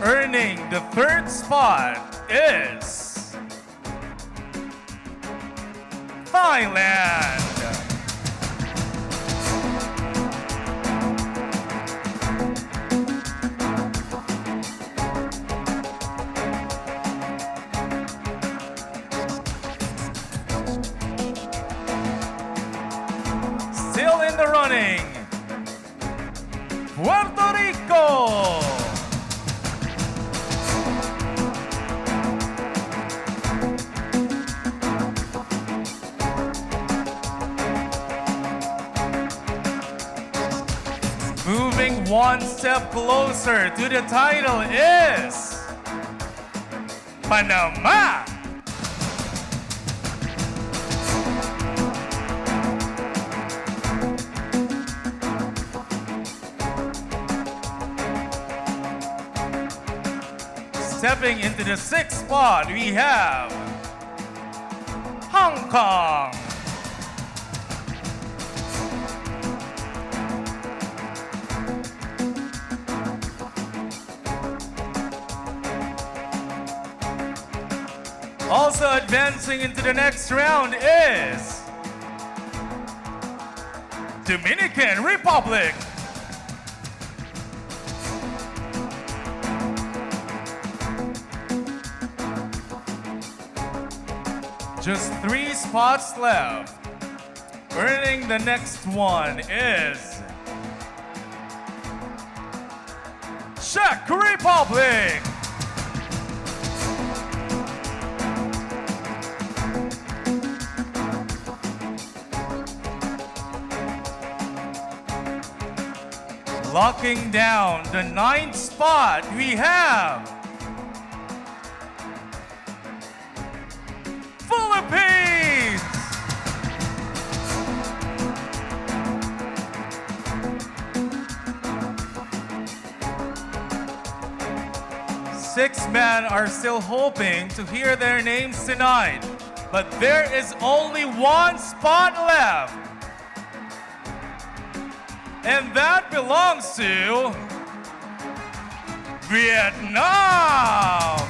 Earning the third spot is Thailand. Still in the running, Puerto Rico. Moving one step closer to the title is Panama. Stepping into the sixth spot, we have Hong Kong. Also advancing into the next round is Dominican Republic. Just 3 spots left. Earning the next one is Czech Republic. Locking down the 9th spot, we have Philippines. Six men are still hoping to hear their names tonight, but there is only one spot left. And that belongs to Vietnam.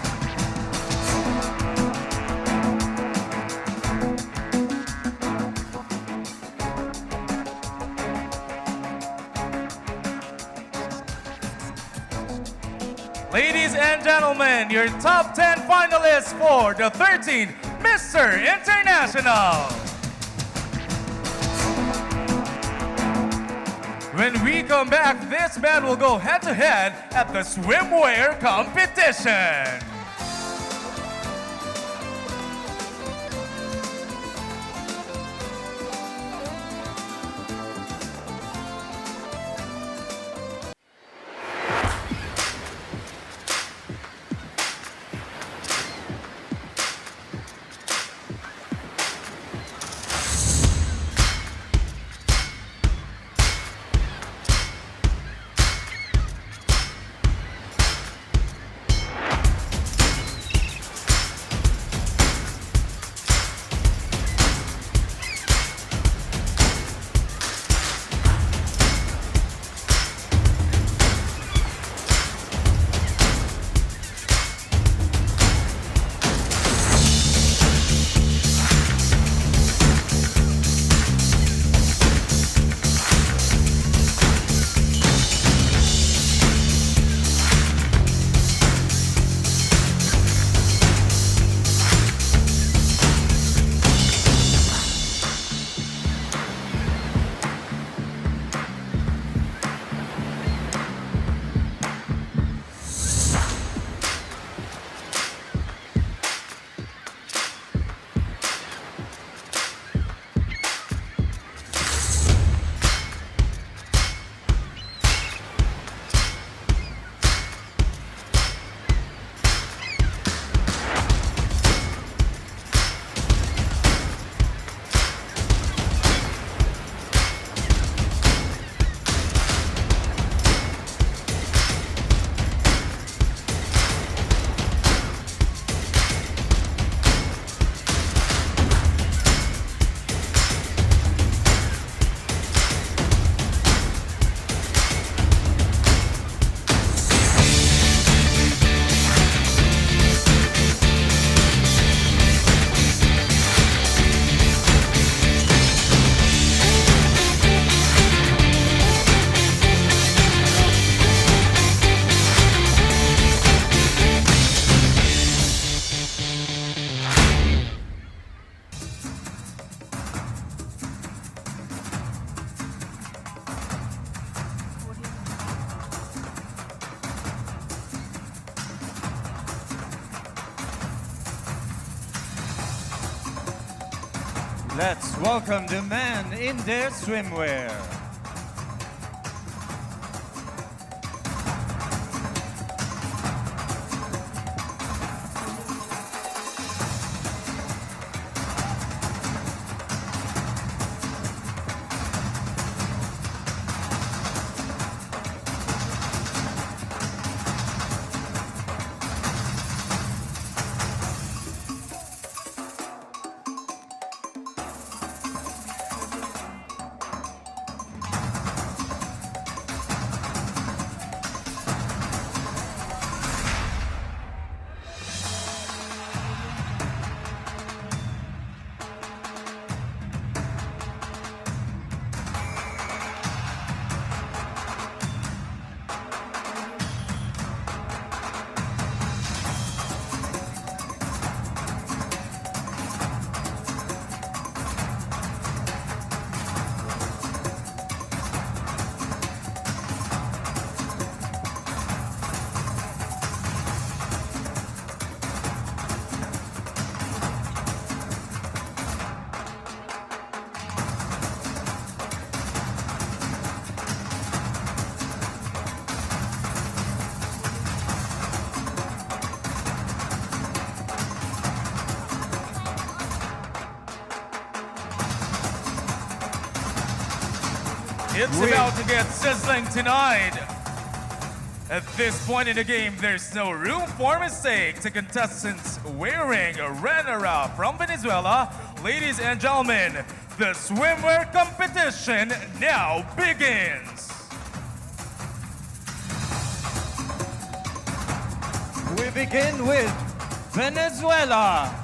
Ladies and gentlemen, your top 10 finalists for the 13th Mr. International. When we come back, this man will go head-to-head at the swimwear competition. Let's welcome the man in their swimwear. It's about to get sizzling tonight. At this point in the game, there's no room for mistake to contestants wearing a runner-up from Venezuela. Ladies and gentlemen, the swimwear competition now begins. We begin with Venezuela.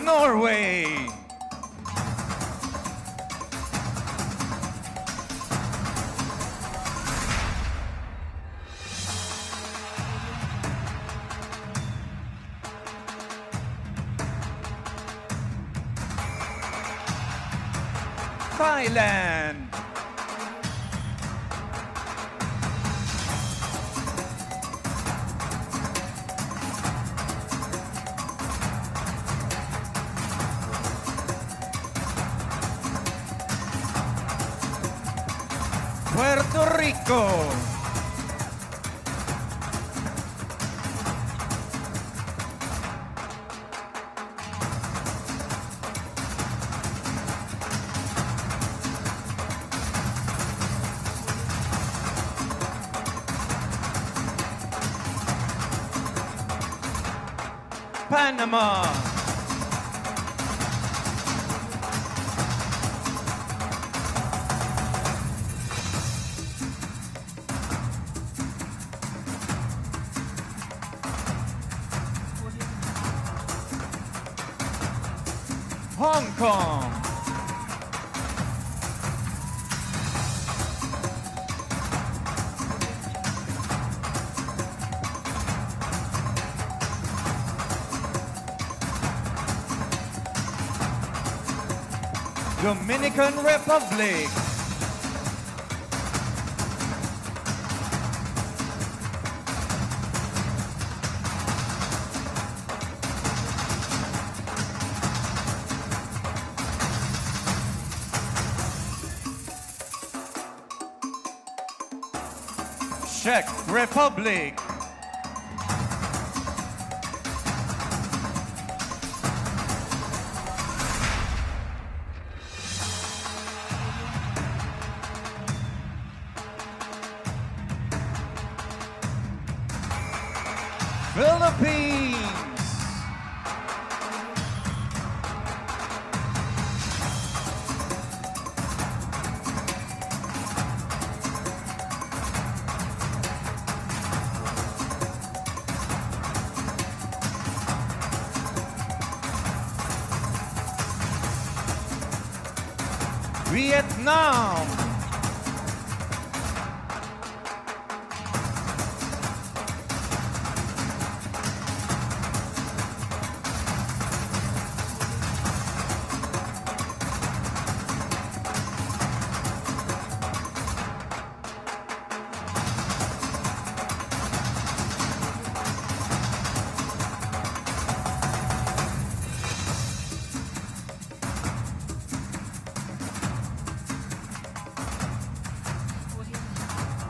Norway. Thailand. Puerto Rico. Panama. Hong Kong. Dominican Republic. Czech Republic. Philippines. Vietnam.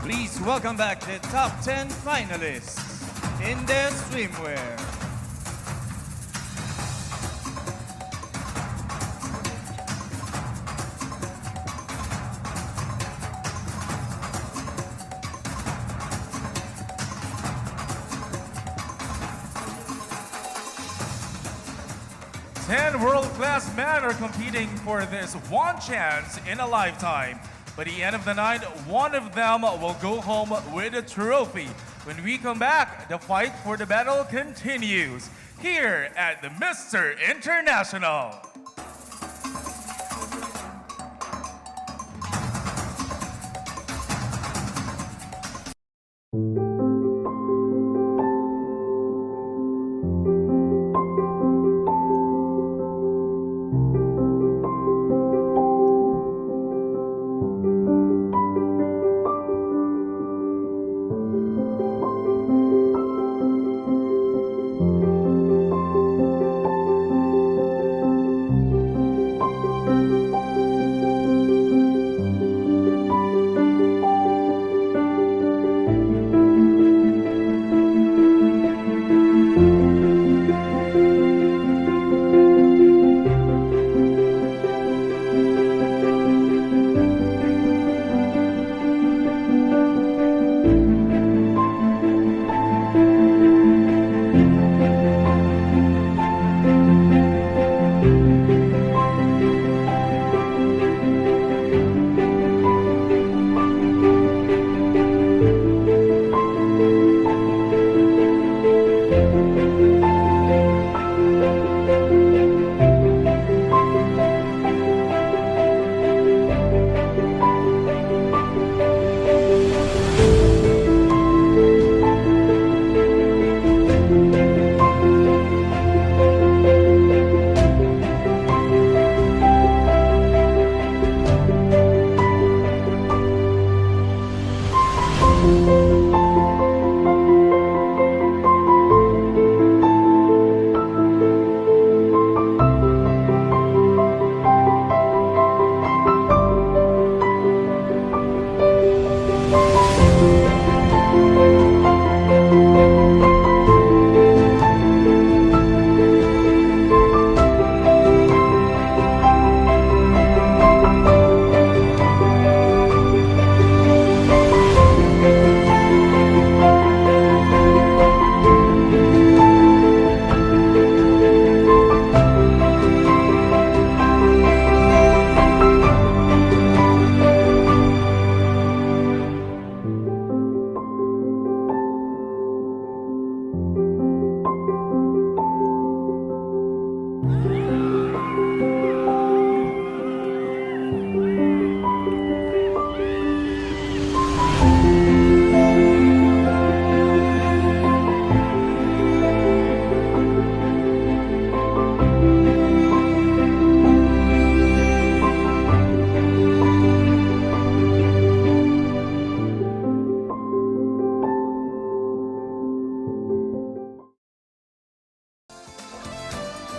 Please welcome back the top 10 finalists in the swimwear. Ten world-class men are competing for this one chance in a lifetime. By the end of the night, one of them will go home with a trophy. When we come back, the fight for the battle continues here at the Mr. International.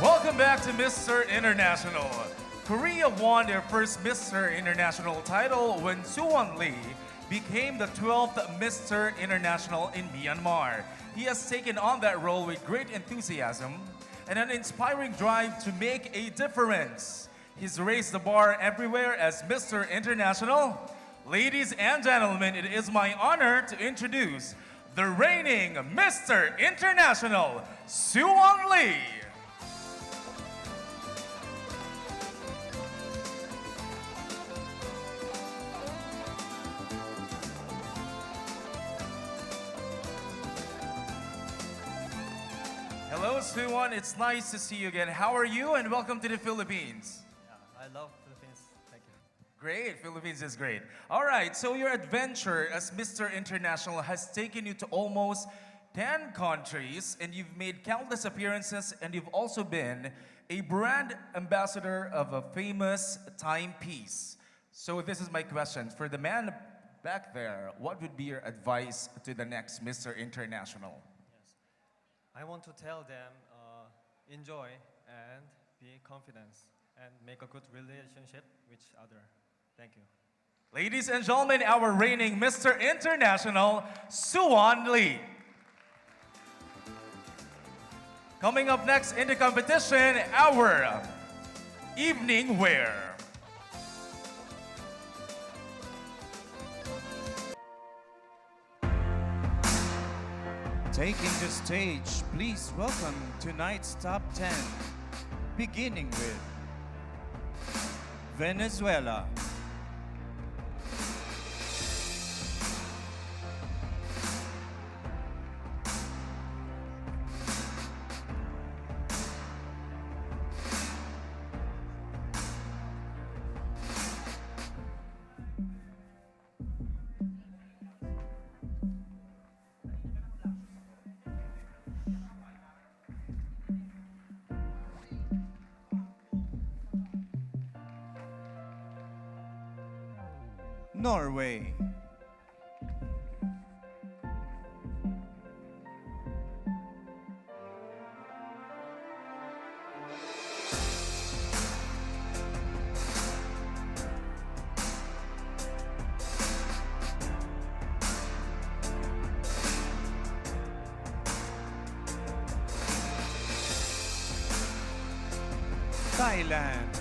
Welcome back to Mr. International. Korea won their first Mr. International title when Suwon Lee became the 12th Mr. International in Myanmar. He has taken on that role with great enthusiasm and an inspiring drive to make a difference. He's raised the bar everywhere as Mr. International. Ladies and gentlemen, it is my honor to introduce the reigning Mr. International, Suwon Lee. Hello, Suwon. It's nice to see you again. How are you? And welcome to the Philippines. I love Philippines. Thank you. Great, Philippines is great. All right, so your adventure as Mr. International has taken you to almost 10 countries, and you've made countless appearances, and you've also been a brand ambassador of a famous timepiece. So this is my question. For the man back there, what would be your advice to the next Mr. International? I want to tell them, enjoy and be confident and make a good relationship with other. Thank you. Ladies and gentlemen, our reigning Mr. International, Suwon Lee. Coming up next in the competition, our evening wear. Taking the stage, please welcome tonight's top 10, beginning with Venezuela. Norway. Thailand.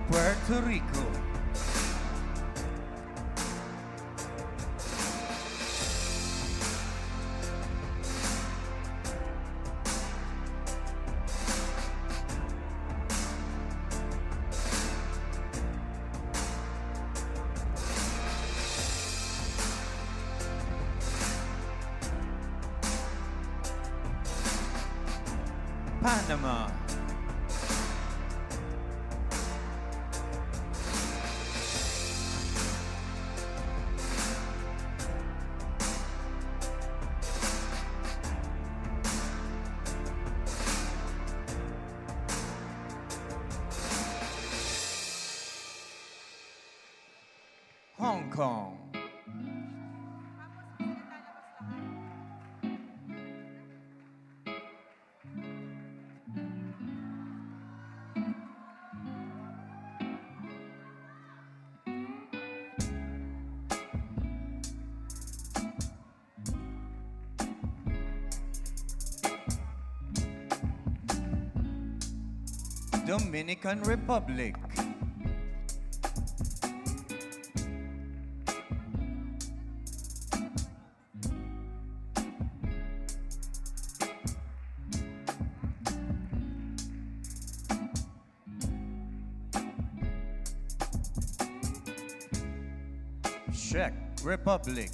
Puerto Rico. Panama. Hong Kong. Dominican Republic. Czech Republic.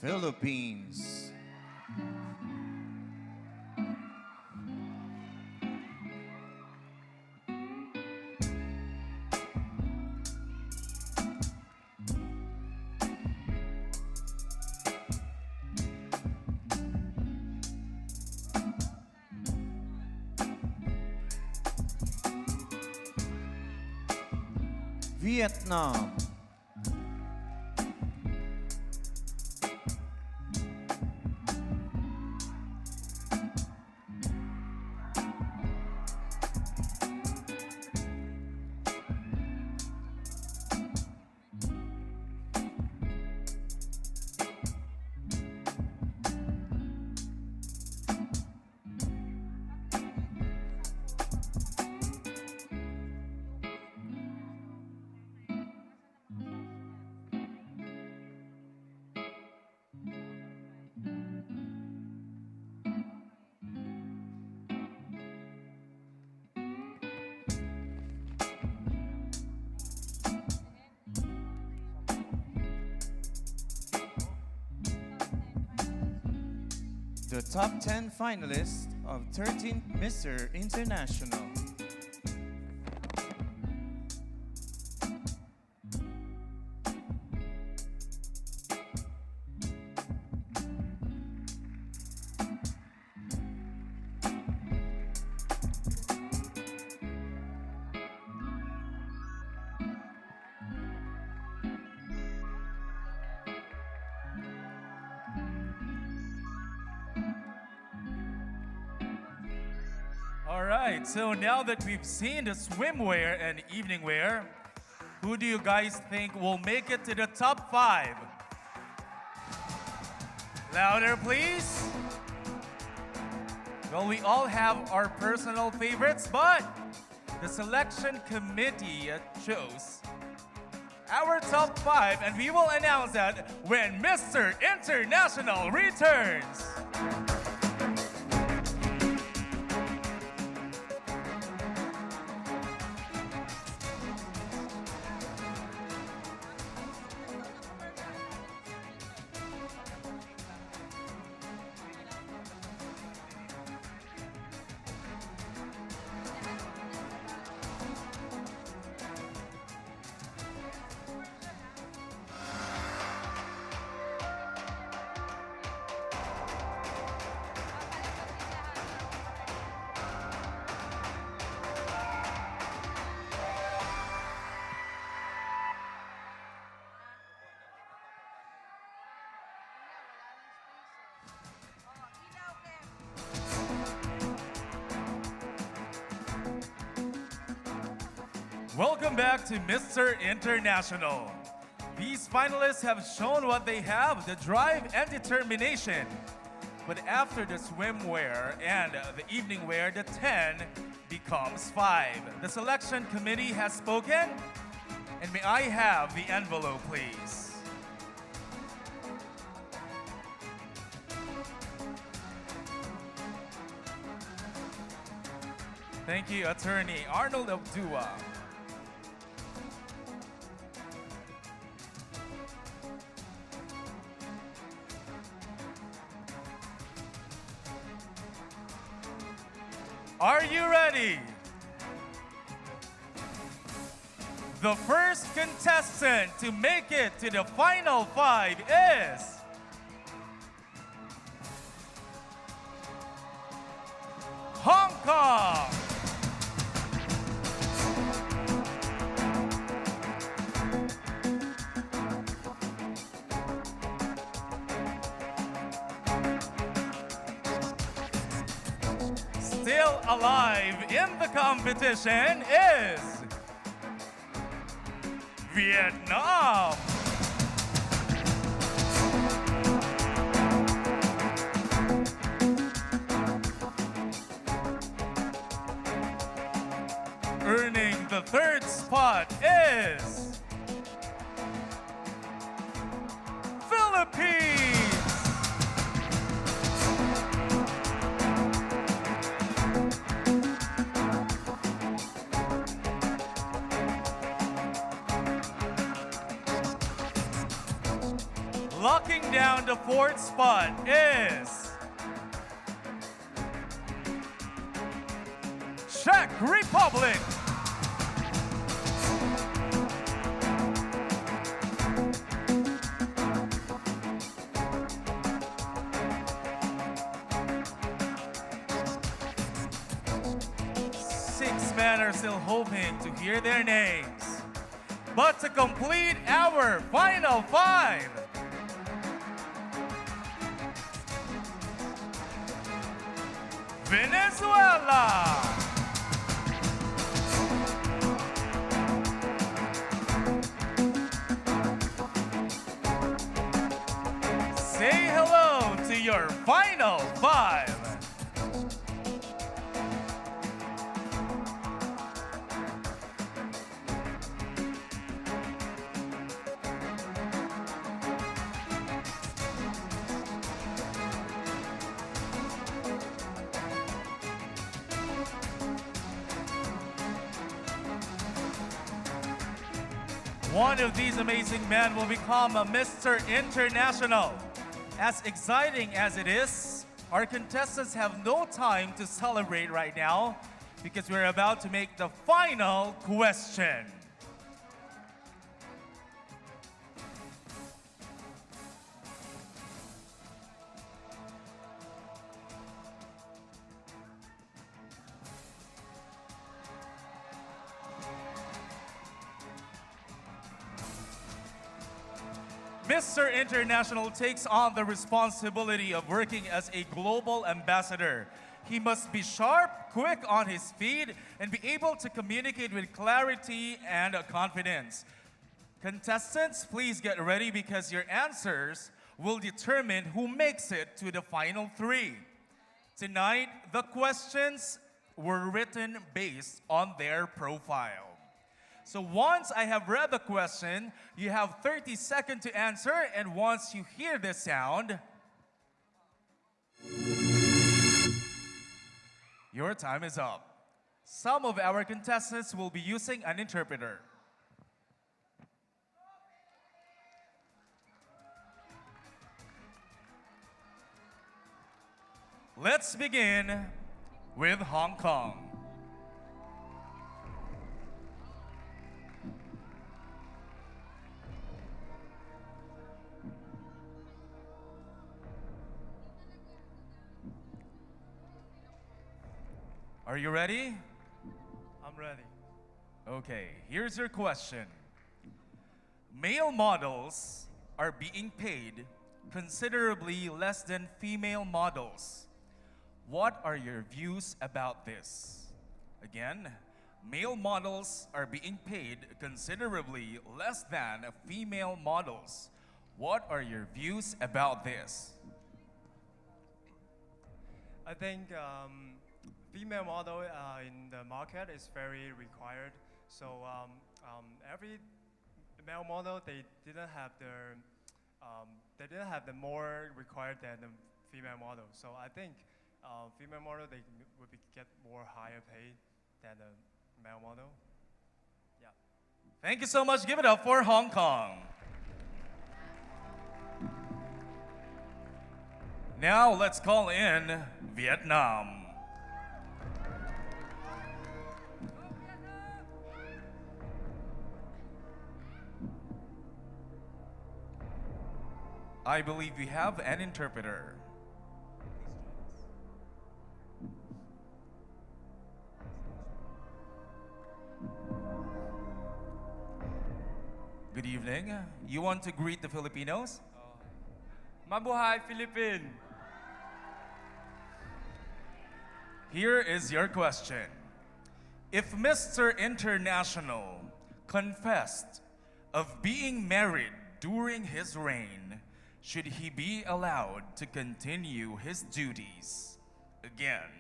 Philippines. Vietnam. the top 10 finalists of 13th Mr. International. All right, so now that we've seen the swimwear and evening wear, who do you guys think will make it to the top 5? Louder, please. Well, we all have our personal favorites, but the selection committee chose our top 5, and we will announce that when Mr. International returns. Welcome back to Mr. International. These finalists have shown what they have, the drive and determination. But after the swimwear and the evening wear, the 10 becomes 5. The selection committee has spoken, and may I have the envelope, please? Thank you, Attorney Arnold Abdua. Are you ready? The first contestant to make it to the final 5 is Hong Kong. Still alive in the competition is Vietnam. Earning the 3rd spot is Philippines. Locking down the 4th spot is Czech Republic. Six men are still hoping to hear their names. But to complete our final 5, Venezuela. Say hello to your final 5. One of these amazing men will become a Mr. International. As exciting as it is, Our contestants have no time to celebrate right now because we're about to make the final question. Mr. International takes on the responsibility of working as a global ambassador. He must be sharp, quick on his feet, and be able to communicate with clarity and confidence. Contestants, please get ready because your answers will determine who makes it to the final three. Tonight, the questions were written based on their profile. So once I have read the question, you have 30 seconds to answer, and once you hear the sound, your time is up. Some of our contestants will be using an interpreter. Let's begin with Hong Kong. Are you ready? I'm ready. Okay, here's your question. Male models are being paid considerably less than female models. What are your views about this? Again, male models are being paid considerably less than female models. What are your views about this? I think female model in the market is very required. So every male model they didn't have the more required than the female model. So I think female model they would get more higher pay than the male model. Yeah. Thank you so much. Give it up for Hong Kong. Now let's call in Vietnam. I believe we have an interpreter. Good evening. You want to greet the Filipinos? Mabuhay, Philippines! Here is your question. If Mr. International confessed of being married during his reign, should he be allowed to continue his duties? Again,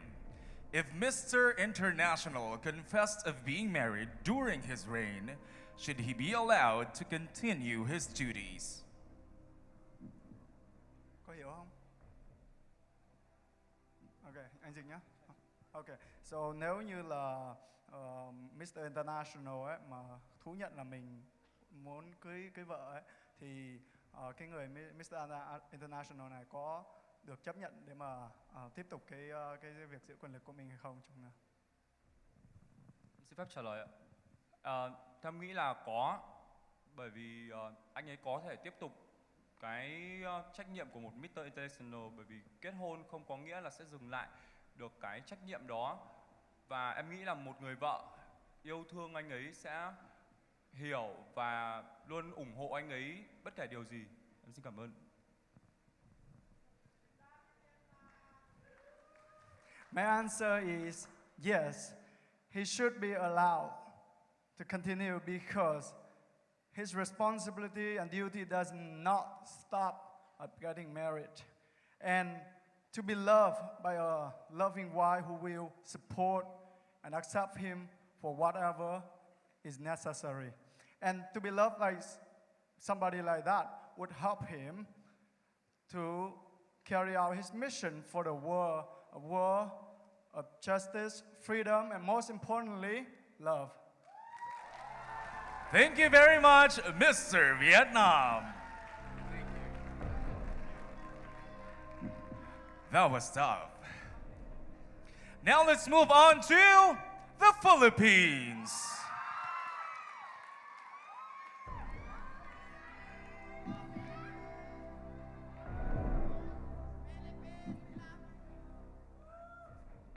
if Mr. International confessed of being married during his reign, should he be allowed to continue his duties? Có hiểu không? Ok, anh dịch nhé. Ok, so nếu như là Mr. International ấy mà thú nhận là mình muốn cưới vợ ấy thì cái người Mr. International này có được chấp nhận để mà tiếp tục cái việc giữ quyền lực của mình hay không trong nào? Xin phép trả lời ạ. Theo em nghĩ là có, bởi vì anh ấy có thể tiếp tục cái trách nhiệm của một Mr. International, bởi vì kết hôn không có nghĩa là sẽ dừng lại được cái trách nhiệm đó. Và em nghĩ là một người vợ yêu thương anh ấy sẽ hiểu và luôn ủng hộ anh ấy bất kể điều gì. Em xin cảm ơn. My answer is yes, he should be allowed to continue because his responsibility and duty does not stop at getting married. And to be loved by a loving wife who will support and accept him for whatever is necessary. And to be loved like somebody like that would help him to carry out his mission for the world, a world of justice, freedom, and most importantly, love. Thank you very much, Mr. Vietnam. That was tough. Now let's move on to the Philippines.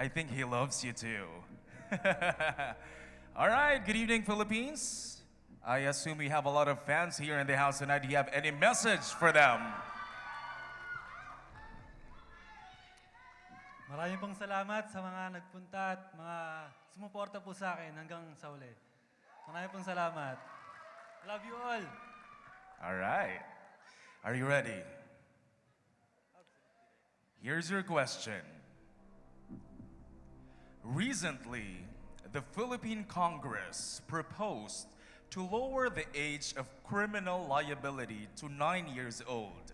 I think he loves you too. All right, good evening, Philippines. I assume we have a lot of fans here in the house tonight. Do you have any message for them? Maraming pong salamat sa mga nagpunta at mga sumuporta po sa akin hanggang sa uli. Maraming pong salamat. Love you all. All right. Are you ready? Here's your question. Recently, the Philippine Congress proposed to lower the age of criminal liability to 9 years old.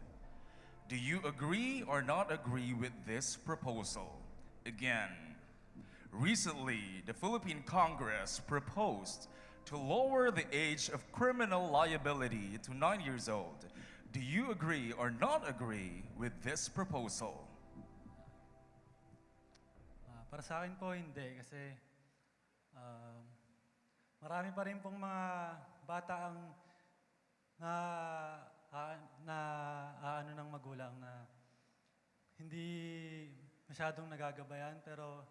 Do you agree or not agree with this proposal? Again, recently, the Philippine Congress proposed to lower the age of criminal liability to 9 years old. Do you agree or not agree with this proposal? Para sa akin po hindi kasi marami pa rin pong mga bata ang ano ng magulang na hindi masyadong nagagabayan pero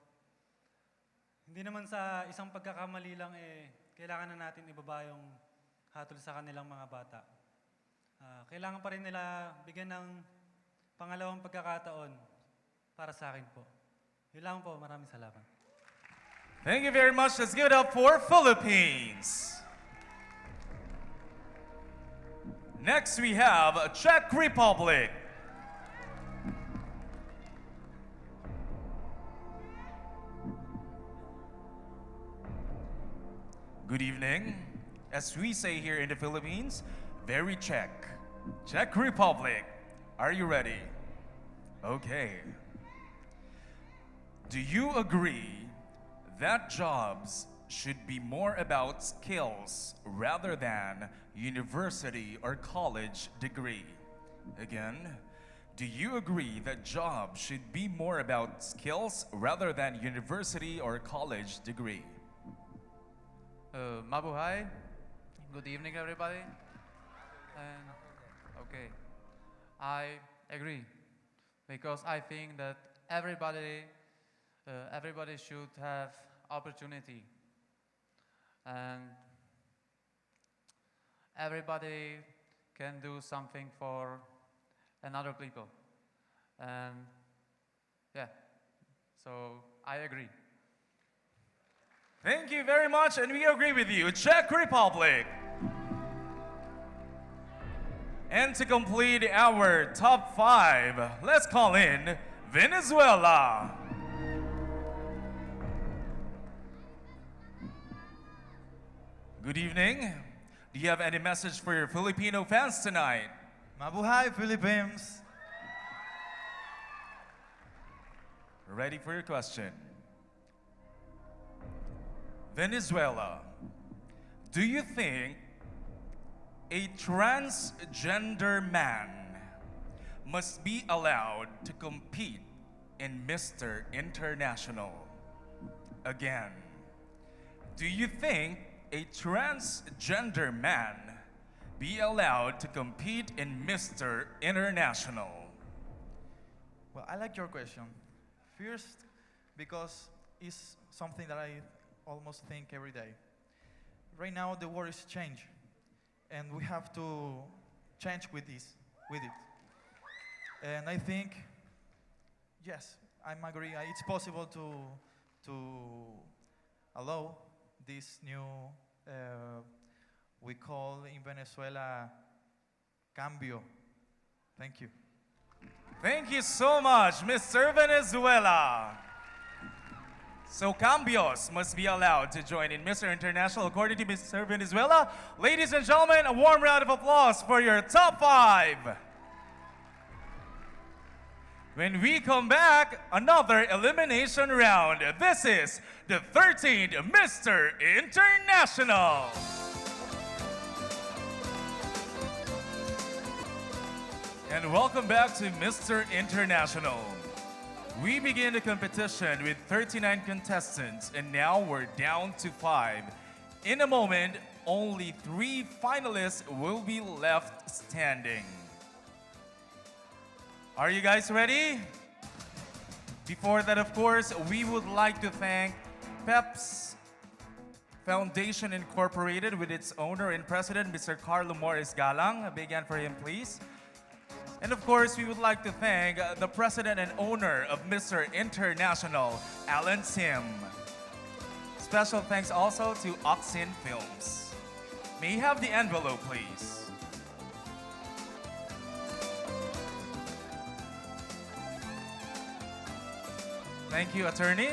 hindi naman sa isang pagkakamali lang kailangan na natin ibaba yung hatol sa kanilang mga bata. Kailangan pa rin nila bigyan ng pangalawang pagkakataon para sa akin po. Yun lang po, maraming salamat. Thank you very much. Let's give it up for Philippines. Next we have Czech Republic. Good evening. As we say here in the Philippines, very Czech. Czech Republic. Are you ready? Okay. Do you agree that jobs should be more about skills rather than university or college degree? Again, do you agree that jobs should be more about skills rather than university or college degree? Mabuhay. Good evening, everybody. And okay, I agree because I think that everybody should have opportunity, and everybody can do something for another people, and yeah, so I agree. Thank you very much, and we agree with you. Czech Republic. And to complete our top 5, let's call in Venezuela. Good evening. Do you have any message for your Filipino fans tonight? Mabuhay, Philippines. Ready for your question. Venezuela, do you think a transgender man must be allowed to compete in Mr. International? Again, do you think a transgender man be allowed to compete in Mr. International? Well, I like your question. First, because it's something that I almost think every day. Right now, the world is changing, and we have to change with it. And I think, yes, I'm agree. It's possible to allow this new, we call in Venezuela, cambio. Thank you. Thank you so much, Mr. Venezuela. So cambios must be allowed to join in Mr. International according to Mr. Venezuela. Ladies and gentlemen, a warm round of applause for your top 5. When we come back, another elimination round. This is the 13th Mr. International. And welcome back to Mr. International. We begin the competition with 39 contestants, and now we're down to 5. In a moment, only 3 finalists will be left standing. Are you guys ready? Before that, of course, we would like to thank PEPS Foundation Incorporated with its owner and president, Mr. Carlo Morris Galang. A big hand for him, please. And of course, we would like to thank the president and owner of Mr. International, Alan Sim. Special thanks also to Oxin Films. May you have the envelope, please. Thank you, attorney.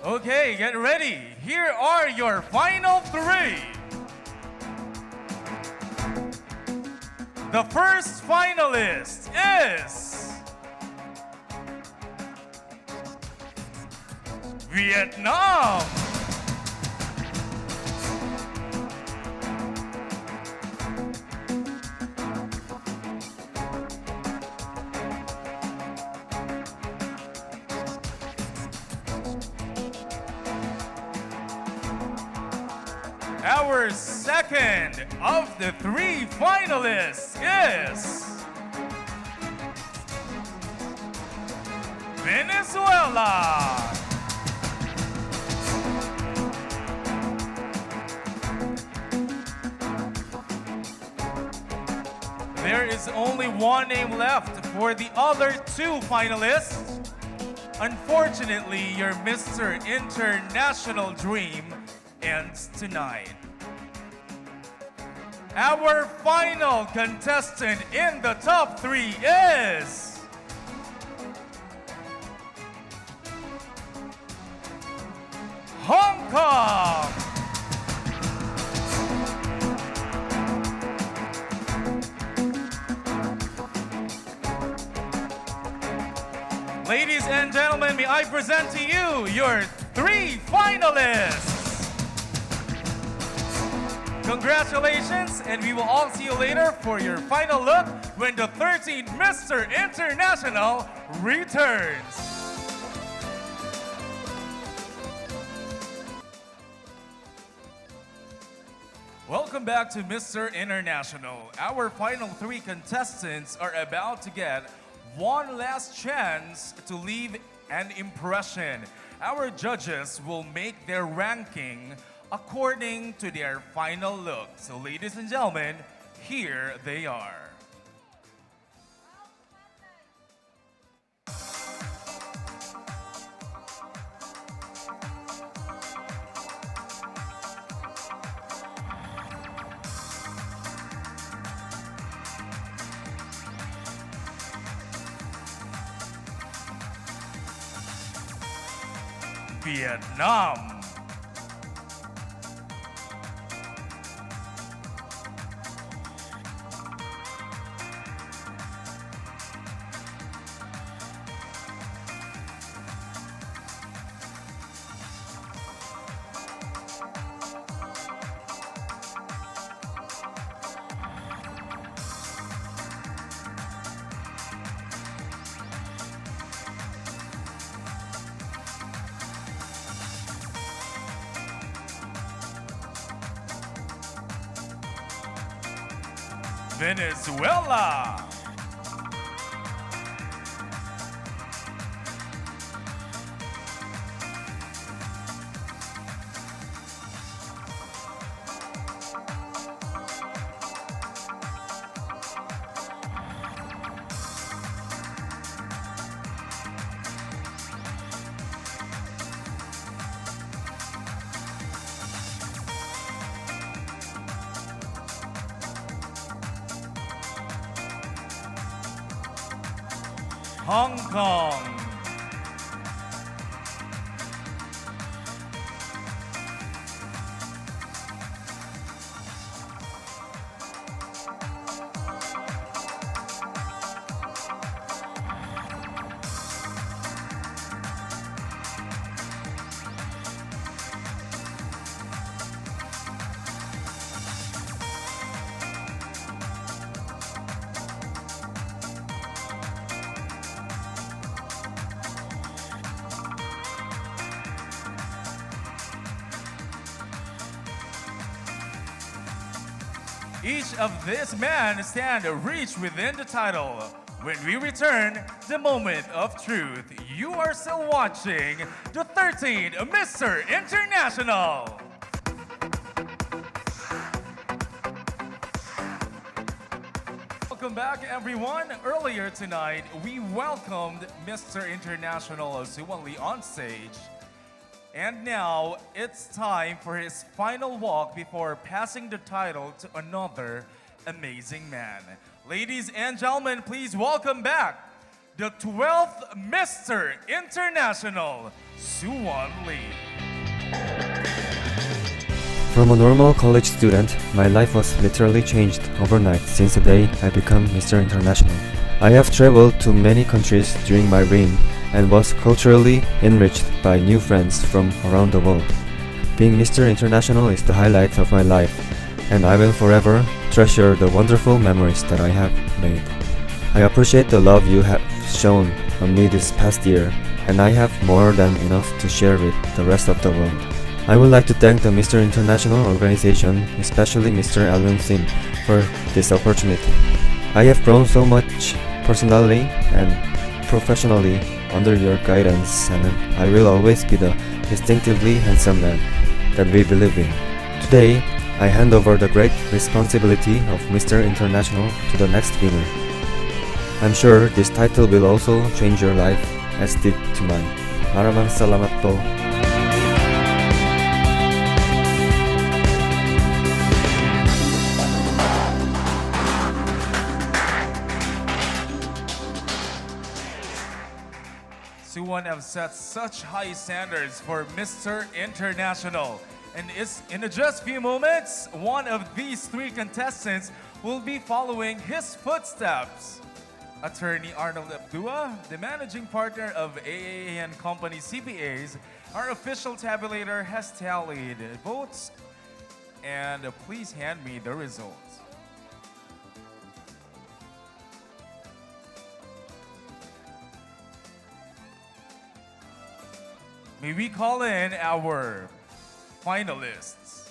Okay, get ready. Here are your final 3. The first finalist is Vietnam. Our second of the 3 finalists is Venezuela. There is only one name left for the other 2 finalists. Unfortunately, your Mr. International dream ends tonight. Our final contestant in the top 3 is Hong Kong. Ladies and gentlemen, may I present to you your 3 finalists. Congratulations, and we will all see you later for your final look when the 13th Mr. International returns. Welcome back to Mr. International. Our final 3 contestants are about to get one last chance to leave an impression. Our judges will make their ranking according to their final look. So ladies and gentlemen, here they are. Vietnam. Venezuela. Hong Kong. Each of these men stand reach within the title. When we return, the moment of truth. You are still watching the 13th Mr. International. Welcome back, everyone. Earlier tonight, we welcomed Mr. International Suwon Lee on stage. And now, it's time for his final walk before passing the title to another amazing man. Ladies and gentlemen, please welcome back the 12th Mr. International, Suwon Lee. From a normal college student, my life was literally changed overnight since the day I became Mr. International. I have traveled to many countries during my reign and was culturally enriched by new friends from around the world. Being Mr. International is the highlight of my life, and I will forever treasure the wonderful memories that I have made. I appreciate the love you have shown on me this past year, and I have more than enough to share with the rest of the world. I would like to thank the Mr. International organization, especially Mr. Alvin Sim, for this opportunity. I have grown so much personally and professionally under your guidance, and I will always be the distinctively handsome man that we believe in. Today, I hand over the great responsibility of Mr. International to the next winner. I'm sure this title will also change your life as did to mine. Maraming salamat po. Suwon have set such high standards for Mr. International. And in just few moments, one of these three contestants will be following his footsteps. Attorney Arnold Abdua, the managing partner of AAA and Company CPAs, our official tabulator has tallied votes. And please hand me the results. May we call in our finalists.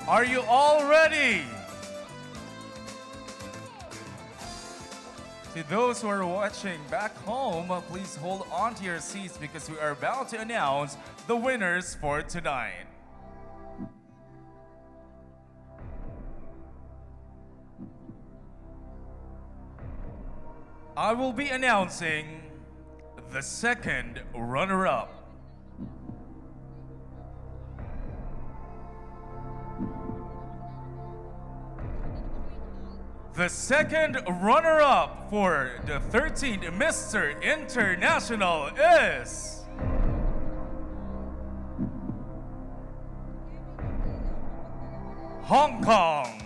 Are you all ready? To those who are watching back home, please hold on to your seats because we are about to announce the winners for tonight. I will be announcing the second runner-up. The second runner-up for the 13th Mr. International is Hong Kong.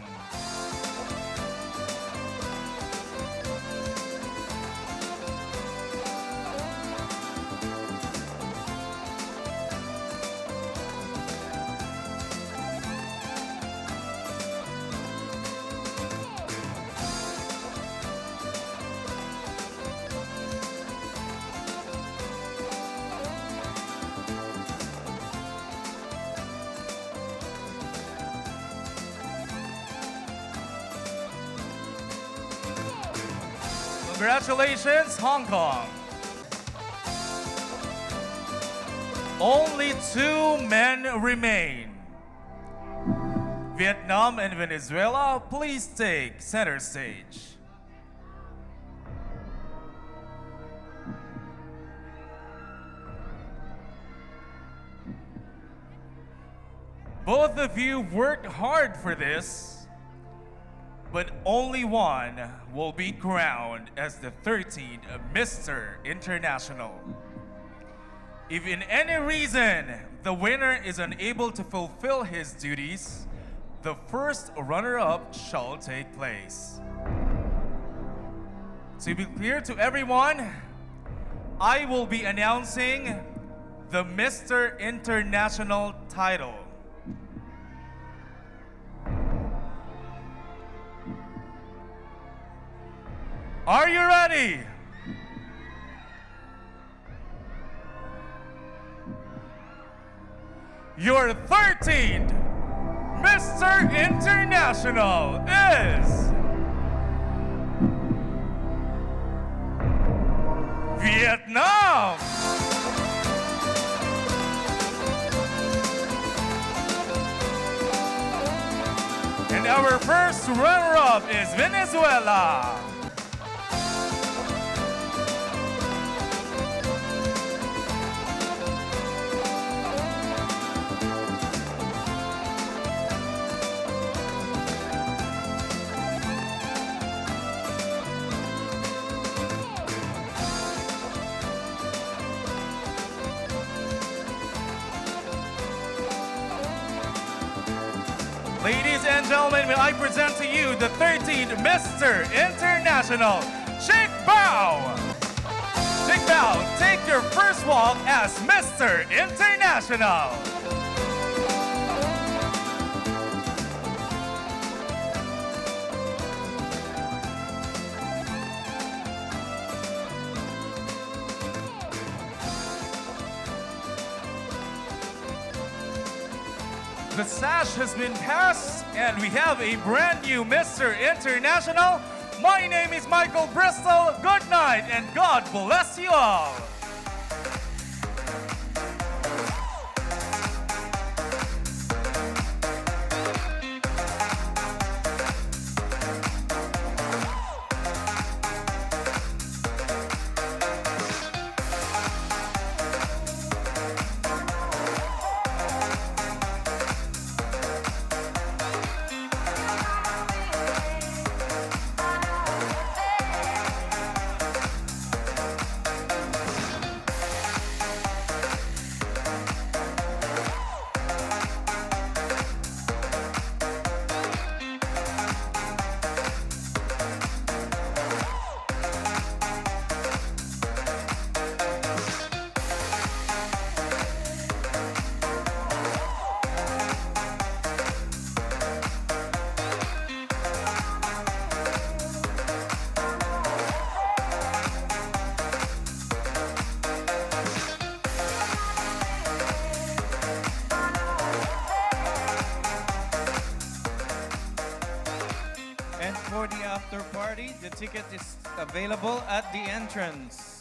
Congratulations, Hong Kong. Only two men remain. Vietnam and Venezuela, please take center stage. Both of you worked hard for this, but only one will be crowned as the 13th Mr. International. If in any reason the winner is unable to fulfill his duties, the first runner-up shall take place. To be clear to everyone, I will be announcing the Mr. International title. Are you ready? Your 13th Mr. International is Vietnam. And our first runner-up is Venezuela. Ladies and gentlemen, may I present to you the 13th Mr. International, Shake Bao! Shake Bao, take your first walk as Mr. International! The sash has been passed, and we have a brand new Mr. International. My name is Michael Bristol. Good night, and God bless you all. And for the after party, the ticket is available at the entrance.